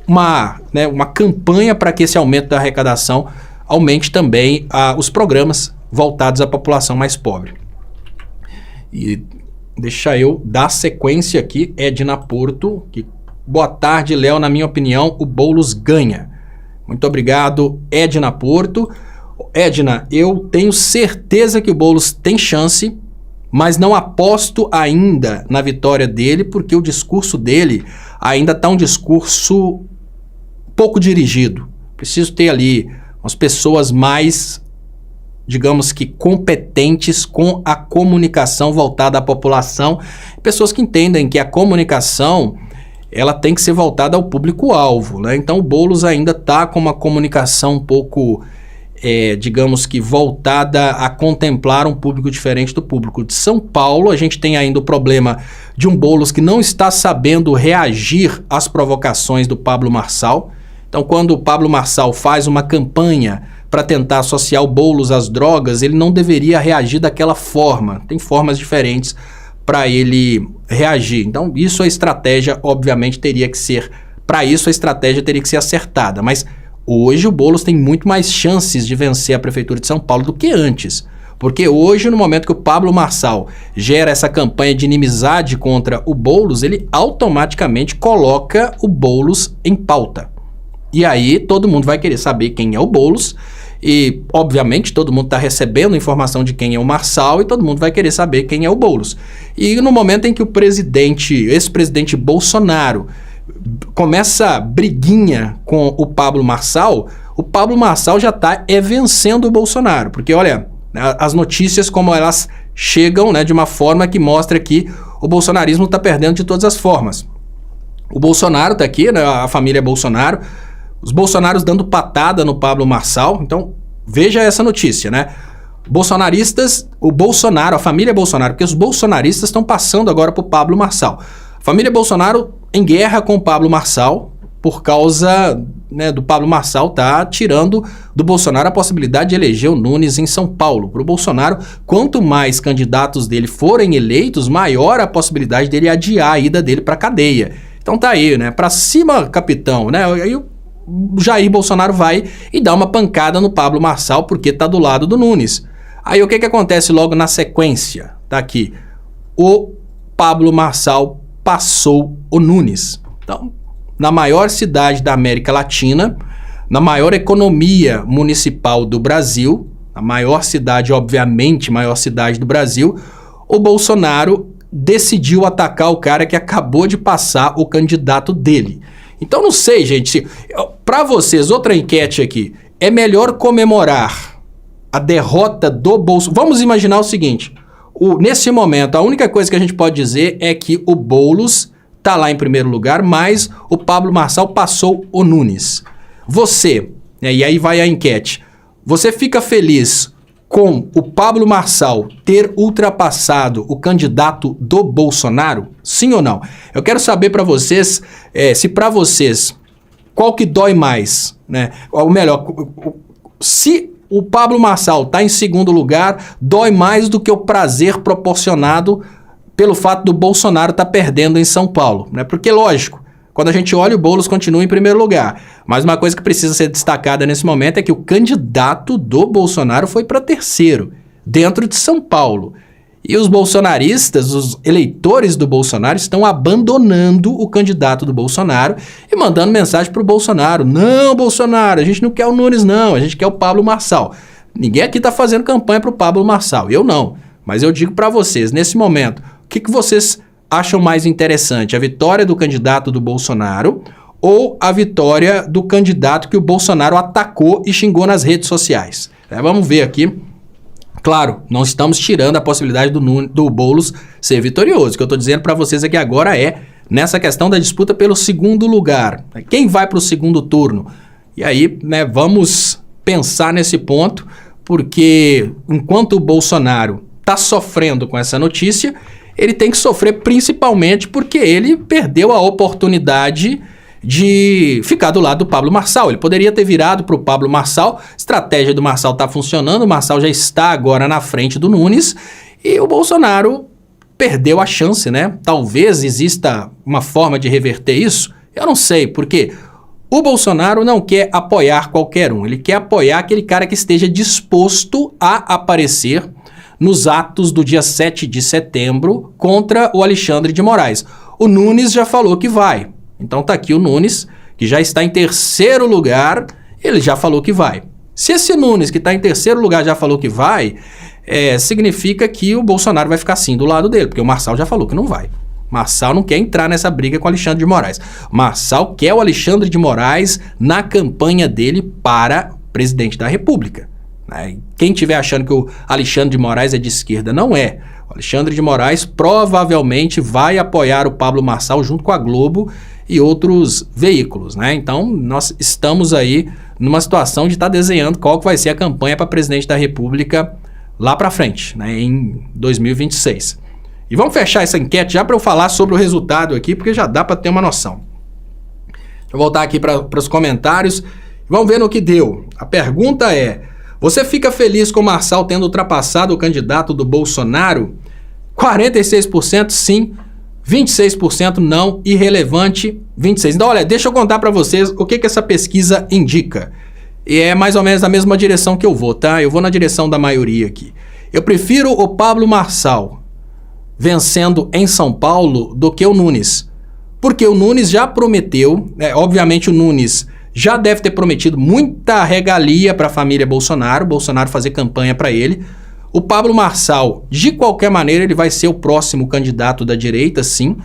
uma campanha para que esse aumento da arrecadação aumente também os programas voltados à população mais pobre. E deixa eu dar sequência aqui, Edna Porto, que boa tarde, Léo, na minha opinião, o Boulos ganha. Muito obrigado, Edna Porto. Edna, eu tenho certeza que o Boulos tem chance, mas não aposto ainda na vitória dele, porque o discurso dele ainda está um discurso pouco dirigido. Preciso ter ali umas pessoas mais, digamos que competentes com a comunicação voltada à população, pessoas que entendem que a comunicação ela tem que ser voltada ao público-alvo, né? Então o Boulos ainda está com uma comunicação um pouco, digamos que voltada a contemplar um público diferente do público de São Paulo. A gente tem ainda o problema de um Boulos que não está sabendo reagir às provocações do Pablo Marçal. Então quando o Pablo Marçal faz uma campanha para tentar associar o Boulos às drogas, ele não deveria reagir daquela forma. Tem formas diferentes para ele reagir. Então, isso a estratégia, obviamente, teria que ser... Para isso, a estratégia teria que ser acertada. Mas hoje o Boulos tem muito mais chances de vencer a Prefeitura de São Paulo do que antes. Porque hoje, no momento que o Pablo Marçal gera essa campanha de inimizade contra o Boulos, ele automaticamente coloca o Boulos em pauta. E aí, todo mundo vai querer saber quem é o Boulos. E, obviamente, todo mundo está recebendo informação de quem é o Marçal e todo mundo vai querer saber quem é o Boulos. E no momento em que o ex-presidente Bolsonaro começa briguinha com o Pablo Marçal já está vencendo o Bolsonaro. Porque, olha, as notícias como elas chegam, né, de uma forma que mostra que o bolsonarismo está perdendo de todas as formas. O Bolsonaro está aqui, né, a família Bolsonaro, os bolsonaros dando patada no Pablo Marçal. Então, veja essa notícia, né? Bolsonaristas, o Bolsonaro, a família Bolsonaro, porque os bolsonaristas estão passando agora para o Pablo Marçal. A família Bolsonaro em guerra com o Pablo Marçal, por causa, né, do Pablo Marçal tá tirando do Bolsonaro a possibilidade de eleger o Nunes em São Paulo. Para o Bolsonaro, quanto mais candidatos dele forem eleitos, maior a possibilidade dele adiar a ida dele para a cadeia. Então tá aí, né? Para cima, capitão, né? Aí o Jair Bolsonaro vai e dá uma pancada no Pablo Marçal porque tá do lado do Nunes. Aí o que acontece logo na sequência? Tá aqui. O Pablo Marçal passou o Nunes. Então, na maior cidade da América Latina, na maior economia municipal do Brasil, a maior cidade, obviamente, maior cidade do Brasil, o Bolsonaro decidiu atacar o cara que acabou de passar o candidato dele. Então não sei, gente, para vocês, outra enquete aqui, é melhor comemorar a derrota do Bolsonaro? Vamos imaginar o seguinte, nesse momento, a única coisa que a gente pode dizer é que o Boulos está lá em primeiro lugar, mas o Pablo Marçal passou o Nunes. Você, e aí vai a enquete, você fica feliz com o Pablo Marçal ter ultrapassado o candidato do Bolsonaro? Sim ou não? Eu quero saber para vocês, se para vocês, qual que dói mais, né? Ou melhor, se o Pablo Marçal está em segundo lugar, dói mais do que o prazer proporcionado pelo fato do Bolsonaro estar perdendo em São Paulo, né? Porque, lógico, quando a gente olha, o Boulos continua em primeiro lugar. Mas uma coisa que precisa ser destacada nesse momento é que o candidato do Bolsonaro foi para terceiro, dentro de São Paulo. E os bolsonaristas, os eleitores do Bolsonaro, estão abandonando o candidato do Bolsonaro e mandando mensagem para o Bolsonaro. Não, Bolsonaro, a gente não quer o Nunes, não, a gente quer o Pablo Marçal. Ninguém aqui está fazendo campanha para o Pablo Marçal, eu não. Mas eu digo para vocês, nesse momento, o que vocês acham mais interessante? A vitória do candidato do Bolsonaro ou a vitória do candidato que o Bolsonaro atacou e xingou nas redes sociais? Vamos ver aqui. Claro, não estamos tirando a possibilidade do Boulos ser vitorioso. O que eu estou dizendo para vocês aqui agora é nessa questão da disputa pelo segundo lugar. Quem vai para o segundo turno? E aí, né, vamos pensar nesse ponto, porque enquanto o Bolsonaro está sofrendo com essa notícia, ele tem que sofrer principalmente porque ele perdeu a oportunidade de ficar do lado do Pablo Marçal. Ele poderia ter virado para o Pablo Marçal, a estratégia do Marçal está funcionando, o Marçal já está agora na frente do Nunes e o Bolsonaro perdeu a chance, né? Talvez exista uma forma de reverter isso, eu não sei, porque o Bolsonaro não quer apoiar qualquer um, ele quer apoiar aquele cara que esteja disposto a aparecer nos atos do dia 7 de setembro contra o Alexandre de Moraes. O Nunes já falou que vai. Então tá aqui o Nunes, que já está em terceiro lugar, ele já falou que vai. Se esse Nunes, que está em terceiro lugar, já falou que vai, significa que o Bolsonaro vai ficar assim do lado dele, porque o Marçal já falou que não vai. Marçal não quer entrar nessa briga com o Alexandre de Moraes. Marçal quer o Alexandre de Moraes na campanha dele para presidente da República. Quem estiver achando que o Alexandre de Moraes é de esquerda, não é. O Alexandre de Moraes provavelmente vai apoiar o Pablo Marçal junto com a Globo e outros veículos, né? Então, nós estamos aí numa situação de estar desenhando qual que vai ser a campanha para presidente da República lá para frente, né? Em 2026. E vamos fechar essa enquete já para eu falar sobre o resultado aqui, porque já dá para ter uma noção. Deixa eu voltar aqui para os comentários. Vamos ver no que deu. A pergunta é: você fica feliz com o Marçal tendo ultrapassado o candidato do Bolsonaro? 46% sim, 26% não, irrelevante 26%. Então, olha, deixa eu contar para vocês o que essa pesquisa indica. E é mais ou menos a mesma direção que eu vou, tá? Eu vou na direção da maioria aqui. Eu prefiro o Pablo Marçal vencendo em São Paulo do que o Nunes. Porque o Nunes já prometeu, obviamente o Nunes já deve ter prometido muita regalia para a família Bolsonaro fazer campanha para ele. O Pablo Marçal, de qualquer maneira, ele vai ser o próximo candidato da direita, sim.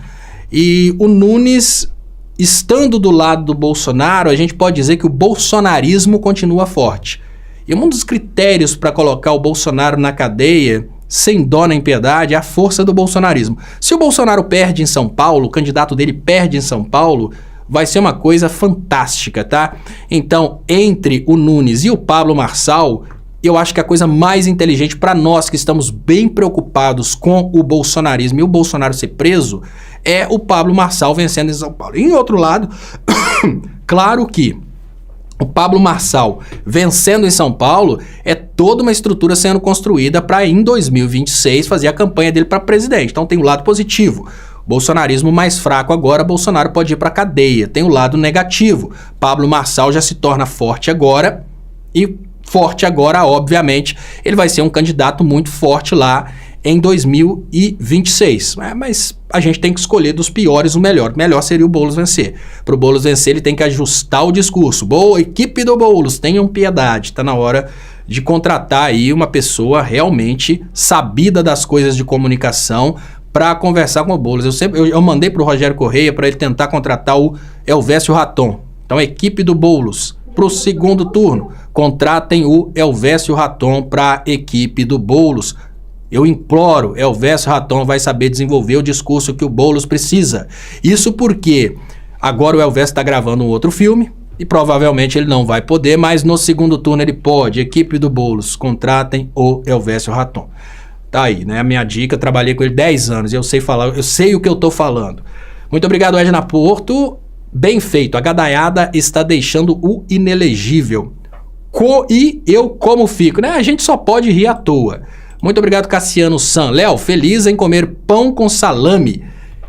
E o Nunes, estando do lado do Bolsonaro, a gente pode dizer que o bolsonarismo continua forte. E um dos critérios para colocar o Bolsonaro na cadeia, sem dó nem piedade, é a força do bolsonarismo. Se o Bolsonaro perde em São Paulo, o candidato dele perde em São Paulo, vai ser uma coisa fantástica, tá? Então, entre o Nunes e o Pablo Marçal, eu acho que a coisa mais inteligente para nós que estamos bem preocupados com o bolsonarismo e o Bolsonaro ser preso é o Pablo Marçal vencendo em São Paulo. E em outro lado, claro que o Pablo Marçal vencendo em São Paulo é toda uma estrutura sendo construída para em 2026 fazer a campanha dele para presidente. Então tem o lado positivo. Bolsonarismo mais fraco agora, Bolsonaro pode ir para cadeia. Tem o lado negativo. Pablo Marçal já se torna forte agora e forte agora, obviamente, ele vai ser um candidato muito forte lá em 2026. Mas a gente tem que escolher dos piores o melhor. O melhor seria o Boulos vencer. Para o Boulos vencer, ele tem que ajustar o discurso. Boa, equipe do Boulos, tenham piedade. Está na hora de contratar aí uma pessoa realmente sabida das coisas de comunicação para conversar com o Boulos. Eu mandei para o Rogério Correia para ele tentar contratar o Elvésio Raton. Então, a equipe do Boulos, para o segundo turno, contratem o Elvésio Raton para a equipe do Boulos. Eu imploro, Elvésio Raton vai saber desenvolver o discurso que o Boulos precisa. Isso porque agora o Elvésio está gravando um outro filme e provavelmente ele não vai poder, mas no segundo turno ele pode. Equipe do Boulos, contratem o Elvésio Raton. Tá aí, né? A minha dica, trabalhei com ele 10 anos e eu sei o que eu tô falando. Muito obrigado, Edna Porto. Bem feito, a gadaiada está deixando o inelegível. E eu como fico, né? A gente só pode rir à toa. Muito obrigado, Cassiano San. Léo, feliz em comer pão com salame.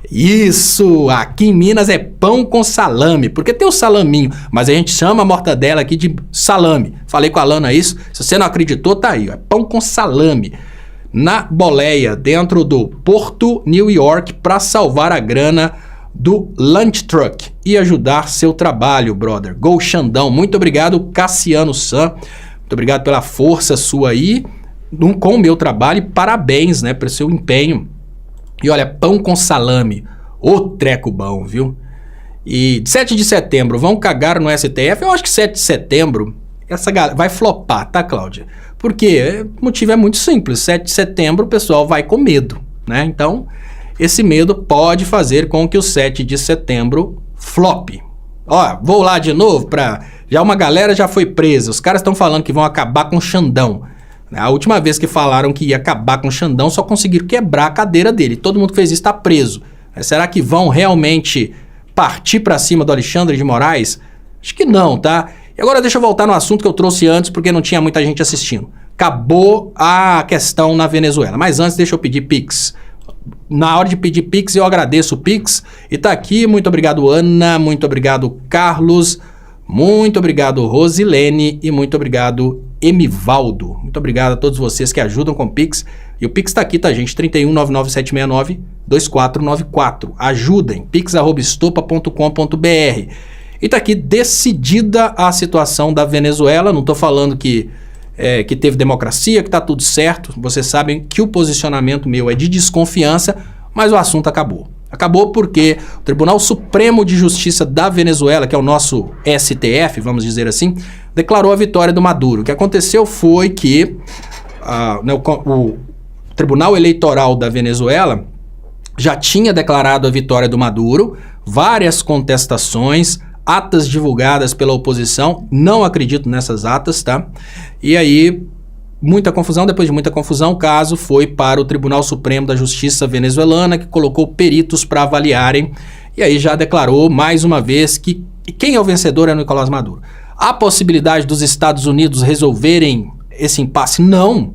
Isso, aqui em Minas é pão com salame, porque tem o salaminho, mas a gente chama a mortadela aqui de salame. Falei com a Lana isso, se você não acreditou, tá aí, ó, é pão com salame. Na boleia, dentro do Porto New York, para salvar a grana do Lunch Truck e ajudar seu trabalho, brother. Gol Xandão, muito obrigado, Cassiano San. Muito obrigado pela força sua aí com o meu trabalho e parabéns, né, pelo seu empenho. E olha, pão com salame, ô treco bom, viu? E 7 de setembro, vão cagar no STF? Eu acho que 7 de setembro, essa galera vai flopar, tá, Cláudia? Porque o motivo é muito simples, 7 de setembro o pessoal vai com medo, né? Então, esse medo pode fazer com que o 7 de setembro flop. Ó, vou lá de novo já uma galera já foi presa, os caras estão falando que vão acabar com o Xandão. A última vez que falaram que ia acabar com o Xandão, só conseguiram quebrar a cadeira dele. Todo mundo que fez isso está preso. Será que vão realmente partir para cima do Alexandre de Moraes? Acho que não, tá? E agora deixa eu voltar no assunto que eu trouxe antes, porque não tinha muita gente assistindo. Acabou a questão na Venezuela. Mas antes, deixa eu pedir Pix. Na hora de pedir Pix, eu agradeço o Pix. E tá aqui, muito obrigado, Ana. Muito obrigado, Carlos. Muito obrigado, Rosilene. E muito obrigado, Emivaldo. Muito obrigado a todos vocês que ajudam com o Pix. E o Pix tá aqui, tá, gente? 31997692494. Ajudem. pix@estopa.com.br. E tá aqui decidida a situação da Venezuela. Não tô falando que teve democracia, que tá tudo certo. Vocês sabem que o posicionamento meu é de desconfiança, mas o assunto acabou. Acabou porque o Tribunal Supremo de Justiça da Venezuela, que é o nosso STF, vamos dizer assim, declarou a vitória do Maduro. O que aconteceu foi que o Tribunal Eleitoral da Venezuela já tinha declarado a vitória do Maduro, várias contestações, atas divulgadas pela oposição, não acredito nessas atas, tá? E aí, muita confusão, depois de muita confusão, o caso foi para o Tribunal Supremo da Justiça venezuelana, que colocou peritos para avaliarem, e aí já declarou mais uma vez que quem é o vencedor é o Nicolás Maduro. Há possibilidade dos Estados Unidos resolverem esse impasse? Não.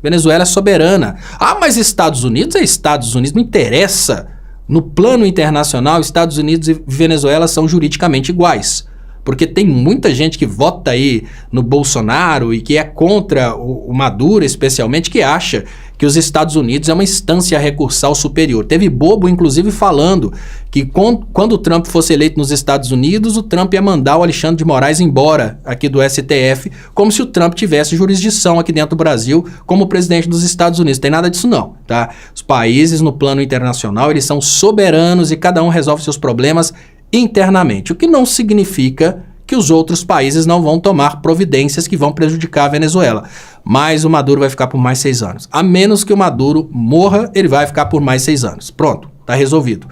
Venezuela é soberana. Ah, mas Estados Unidos é Estados Unidos, não interessa. No plano internacional, Estados Unidos e Venezuela são juridicamente iguais. Porque tem muita gente que vota aí no Bolsonaro e que é contra o Maduro, especialmente, que acha que os Estados Unidos é uma instância recursal superior. Teve bobo, inclusive, falando que quando o Trump fosse eleito nos Estados Unidos, o Trump ia mandar o Alexandre de Moraes embora aqui do STF, como se o Trump tivesse jurisdição aqui dentro do Brasil como presidente dos Estados Unidos. Tem nada disso não, tá? Os países no plano internacional, eles são soberanos e cada um resolve seus problemas internamente, o que não significa que os outros países não vão tomar providências que vão prejudicar a Venezuela. Mas o Maduro vai ficar por mais 6 anos. A menos que o Maduro morra, ele vai ficar por mais 6 anos. Pronto, tá resolvido.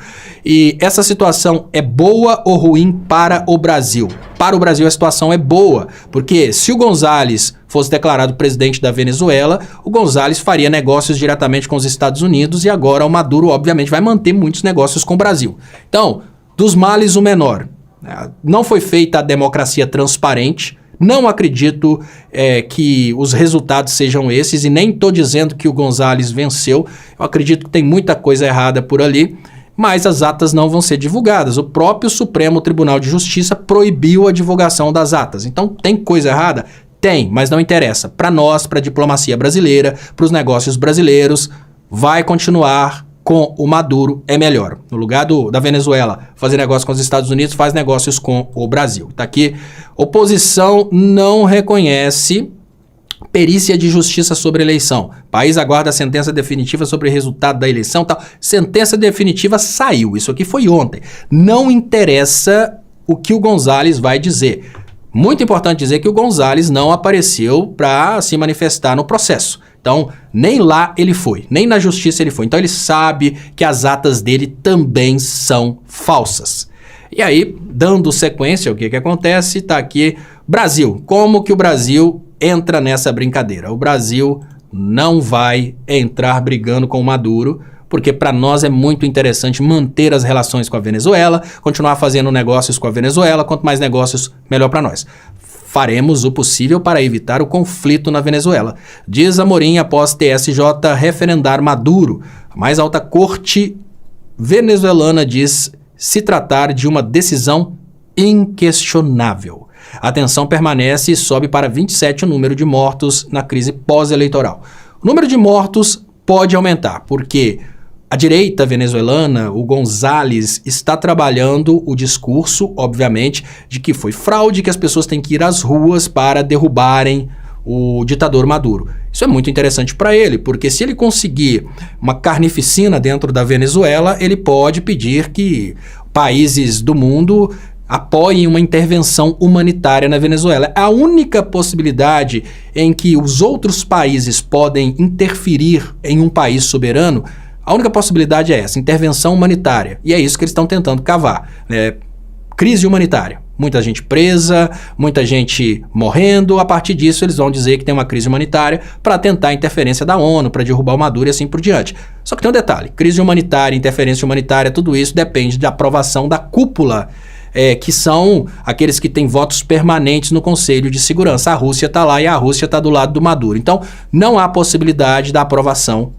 E essa situação é boa ou ruim para o Brasil? Para o Brasil a situação é boa, porque se o González fosse declarado presidente da Venezuela, o González faria negócios diretamente com os Estados Unidos e agora o Maduro, obviamente, vai manter muitos negócios com o Brasil. Então, dos males o menor. Não foi feita a democracia transparente, não acredito que os resultados sejam esses e nem estou dizendo que o González venceu, eu acredito que tem muita coisa errada por ali, mas as atas não vão ser divulgadas. O próprio Supremo Tribunal de Justiça proibiu a divulgação das atas, então tem coisa errada? Tem, mas não interessa. Para nós, para a diplomacia brasileira, para os negócios brasileiros, vai continuar com o Maduro é melhor. No lugar da Venezuela fazer negócio com os Estados Unidos, faz negócios com o Brasil. Tá aqui. Oposição não reconhece Perícia de justiça sobre eleição. País aguarda a sentença definitiva sobre o resultado da eleição, tal. Sentença definitiva saiu. Isso aqui foi ontem. Não interessa o que o Gonzalez vai dizer. Muito importante dizer que o Gonzalez não apareceu para se manifestar no processo. Então, nem lá ele foi, nem na justiça ele foi. Então, ele sabe que as atas dele também são falsas. E aí, dando sequência, o que acontece? Tá aqui, Brasil. Como que o Brasil entra nessa brincadeira? O Brasil não vai entrar brigando com o Maduro, porque para nós é muito interessante manter as relações com a Venezuela, continuar fazendo negócios com a Venezuela. Quanto mais negócios, melhor para nós. Faremos o possível para evitar o conflito na Venezuela, diz Amorim após TSJ referendar Maduro. A mais alta corte venezuelana diz se tratar de uma decisão inquestionável. A tensão permanece e sobe para 27 o número de mortos na crise pós-eleitoral. O número de mortos pode aumentar, porque a direita venezuelana, o Gonzalez, está trabalhando o discurso, obviamente, de que foi fraude, que as pessoas têm que ir às ruas para derrubarem o ditador Maduro. Isso é muito interessante para ele, porque se ele conseguir uma carnificina dentro da Venezuela, ele pode pedir que países do mundo apoiem uma intervenção humanitária na Venezuela. A única possibilidade em que os outros países podem interferir em um país soberano, a única possibilidade é essa, intervenção humanitária. E é isso que eles estão tentando cavar, né? Crise humanitária. Muita gente presa, muita gente morrendo. A partir disso, eles vão dizer que tem uma crise humanitária para tentar a interferência da ONU, para derrubar o Maduro e assim por diante. Só que tem um detalhe, crise humanitária, interferência humanitária, tudo isso depende da aprovação da cúpula, que são aqueles que têm votos permanentes no Conselho de Segurança. A Rússia está lá e a Rússia está do lado do Maduro. Então, não há possibilidade da aprovação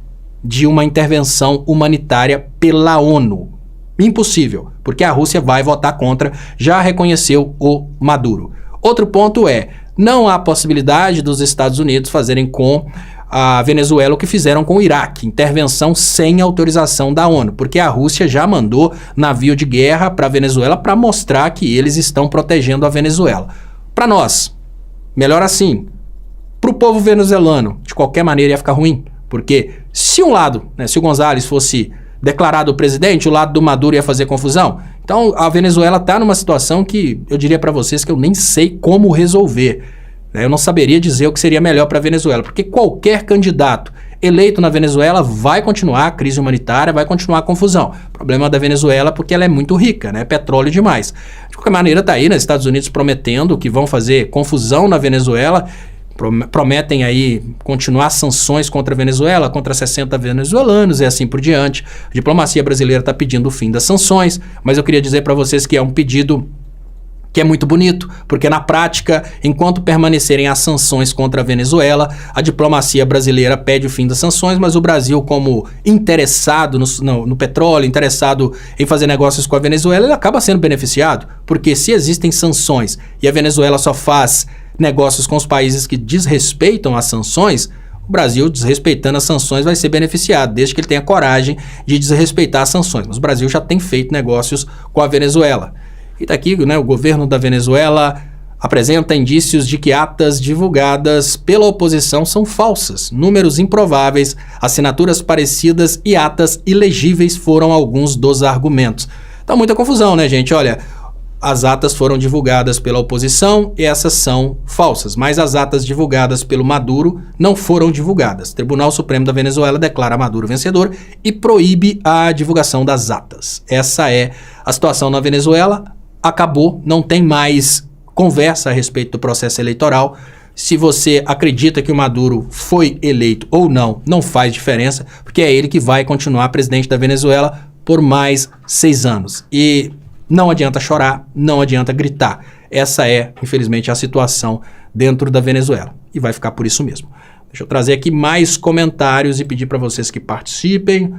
de uma intervenção humanitária pela ONU. Impossível, porque a Rússia vai votar contra, já reconheceu o Maduro. Outro ponto é, não há possibilidade dos Estados Unidos fazerem com a Venezuela o que fizeram com o Iraque, intervenção sem autorização da ONU, porque a Rússia já mandou navio de guerra para a Venezuela para mostrar que eles estão protegendo a Venezuela. Para nós, melhor assim. Para o povo venezuelano, de qualquer maneira ia ficar ruim, porque se um lado, né, se o Gonzalez fosse declarado presidente, o lado do Maduro ia fazer confusão. Então a Venezuela está numa situação que eu diria para vocês que eu nem sei como resolver. Eu não saberia dizer o que seria melhor para a Venezuela, porque qualquer candidato eleito na Venezuela vai continuar a crise humanitária, vai continuar a confusão. O problema da Venezuela é porque ela é muito rica, né? Petróleo demais. De qualquer maneira, está aí, né? Estados Unidos prometendo que vão fazer confusão na Venezuela, prometem aí continuar sanções contra a Venezuela, contra 60 venezuelanos e assim por diante. A diplomacia brasileira está pedindo o fim das sanções, mas eu queria dizer para vocês que é um pedido que é muito bonito, porque na prática, enquanto permanecerem as sanções contra a Venezuela, a diplomacia brasileira pede o fim das sanções, mas o Brasil, como interessado no petróleo, interessado em fazer negócios com a Venezuela, ele acaba sendo beneficiado, porque se existem sanções e a Venezuela só faz negócios com os países que desrespeitam as sanções, o Brasil, desrespeitando as sanções, vai ser beneficiado, desde que ele tenha coragem de desrespeitar as sanções. Mas o Brasil já tem feito negócios com a Venezuela. E daqui, né, o governo da Venezuela apresenta indícios de que atas divulgadas pela oposição são falsas. Números improváveis, assinaturas parecidas e atas ilegíveis foram alguns dos argumentos. Então, muita confusão, né, gente? Olha, as atas foram divulgadas pela oposição e essas são falsas, mas as atas divulgadas pelo Maduro não foram divulgadas. O Tribunal Supremo da Venezuela declara Maduro vencedor e proíbe a divulgação das atas. Essa é a situação na Venezuela. Acabou, não tem mais conversa a respeito do processo eleitoral. Se você acredita que o Maduro foi eleito ou não, não faz diferença, porque é ele que vai continuar presidente da Venezuela por mais 6 anos. E não adianta chorar, não adianta gritar. Essa é, infelizmente, a situação dentro da Venezuela. E vai ficar por isso mesmo. Deixa eu trazer aqui mais comentários e pedir para vocês que participem.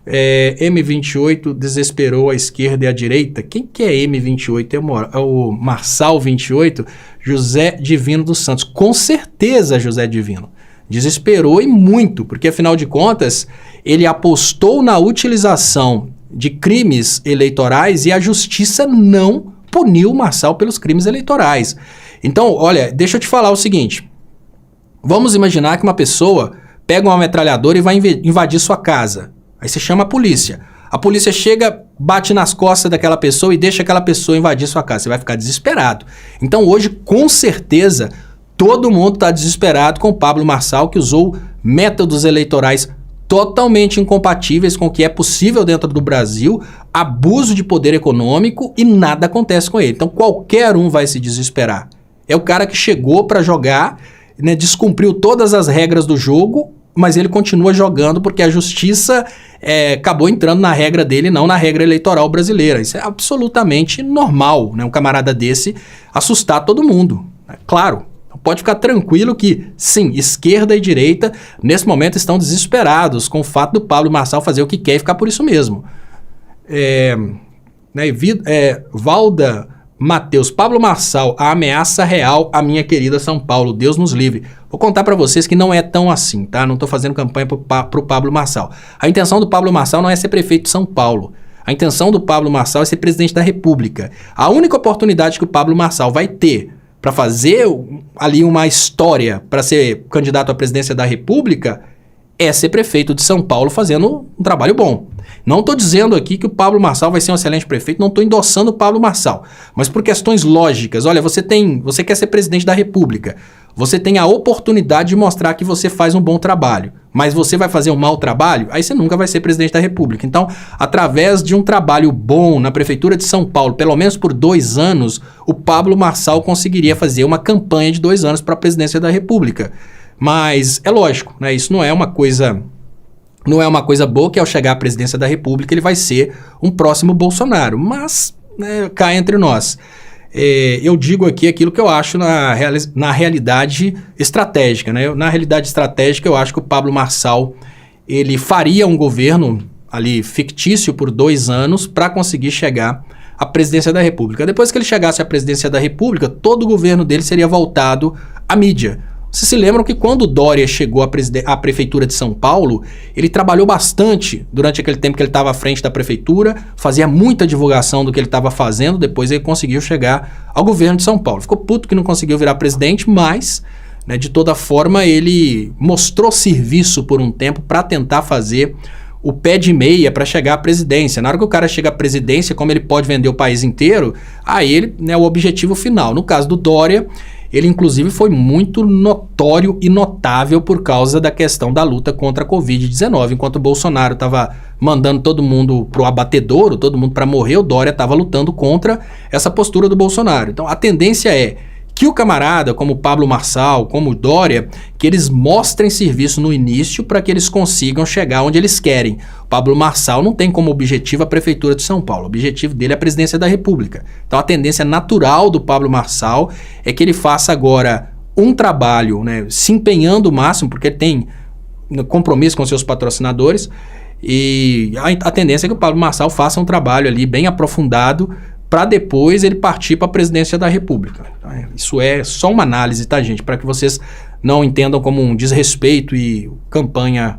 M28 desesperou a esquerda e a direita. Quem que é M28? É o Marçal 28, José Divino dos Santos. Com certeza, José Divino. Desesperou e muito, porque afinal de contas, ele apostou na utilização de crimes eleitorais e a justiça não puniu o Marçal pelos crimes eleitorais. Então, olha, deixa eu te falar o seguinte. Vamos imaginar que uma pessoa pega uma metralhadora e vai invadir sua casa. Aí você chama a polícia. A polícia chega, bate nas costas daquela pessoa e deixa aquela pessoa invadir sua casa. Você vai ficar desesperado. Então hoje, com certeza, todo mundo está desesperado com o Pablo Marçal, que usou métodos eleitorais totalmente incompatíveis com o que é possível dentro do Brasil, abuso de poder econômico e nada acontece com ele. Então qualquer um vai se desesperar. É o cara que chegou para jogar, né, descumpriu todas as regras do jogo, mas ele continua jogando porque a justiça acabou entrando na regra dele, não na regra eleitoral brasileira. Isso é absolutamente normal, né? Um camarada desse assustar todo mundo. Claro, pode ficar tranquilo que, sim, esquerda e direita, nesse momento, estão desesperados com o fato do Pablo Marçal fazer o que quer e ficar por isso mesmo. Valda Matheus, Pablo Marçal, a ameaça real à minha querida São Paulo, Deus nos livre. Vou contar pra vocês que não é tão assim, tá? Não tô fazendo campanha pro Pablo Marçal. A intenção do Pablo Marçal não é ser prefeito de São Paulo. A intenção do Pablo Marçal é ser presidente da República. A única oportunidade que o Pablo Marçal vai ter para fazer ali uma história para ser candidato à presidência da República é ser prefeito de São Paulo fazendo um trabalho bom. Não estou dizendo aqui que o Pablo Marçal vai ser um excelente prefeito, não estou endossando o Pablo Marçal, mas por questões lógicas. Olha, você quer ser presidente da República, você tem a oportunidade de mostrar que você faz um bom trabalho, mas você vai fazer um mau trabalho, aí você nunca vai ser presidente da República. Então, através de um trabalho bom na Prefeitura de São Paulo, pelo menos por 2 anos, o Pablo Marçal conseguiria fazer uma campanha de 2 anos para a presidência da República. Mas é lógico, né? Isso não é uma coisa boa, que ao chegar à presidência da República ele vai ser um próximo Bolsonaro. Mas, né, cá entre nós, eu digo aqui aquilo que eu acho na realidade estratégica, né? Na realidade estratégica, eu acho que o Pablo Marçal ele faria um governo ali fictício por 2 anos para conseguir chegar à presidência da República. Depois que ele chegasse à presidência da República, todo o governo dele seria voltado à mídia. Vocês se lembram que quando o Dória chegou à prefeitura de São Paulo, ele trabalhou bastante durante aquele tempo que ele estava à frente da prefeitura, fazia muita divulgação do que ele estava fazendo, depois ele conseguiu chegar ao governo de São Paulo. Ficou puto que não conseguiu virar presidente, mas, né, de toda forma, ele mostrou serviço por um tempo para tentar fazer o pé de meia para chegar à presidência. Na hora que o cara chega à presidência, como ele pode vender o país inteiro, aí ele, né, é o objetivo final. No caso do Dória, ele inclusive foi muito notório e notável por causa da questão da luta contra a Covid-19. Enquanto o Bolsonaro estava mandando todo mundo pro abatedouro, todo mundo para morrer, o Dória estava lutando contra essa postura do Bolsonaro. Então a tendência é que o camarada, como o Pablo Marçal, como o Dória, que eles mostrem serviço no início para que eles consigam chegar onde eles querem. O Pablo Marçal não tem como objetivo a Prefeitura de São Paulo. O objetivo dele é a presidência da República. Então a tendência natural do Pablo Marçal é que ele faça agora um trabalho, né, se empenhando o máximo, porque ele tem compromisso com seus patrocinadores, e a tendência é que o Pablo Marçal faça um trabalho ali bem aprofundado para depois ele partir para a presidência da República. Isso é só uma análise, tá, gente? Para que vocês não entendam como um desrespeito e campanha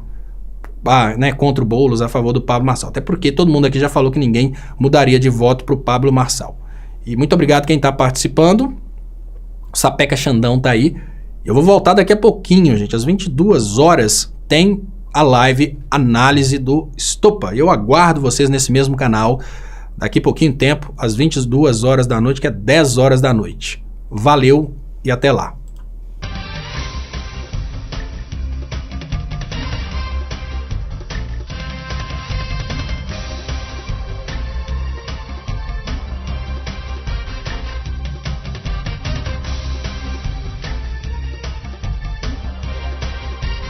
né, contra o Boulos, a favor do Pablo Marçal. Até porque todo mundo aqui já falou que ninguém mudaria de voto para o Pablo Marçal. E muito obrigado quem está participando. O Sapeca Xandão tá aí. Eu vou voltar daqui a pouquinho, gente. Às 22 horas tem a live análise do Estopa. Eu aguardo vocês nesse mesmo canal. Daqui a pouquinho tempo, às 22 horas da noite, que é 10 horas da noite. Valeu e até lá.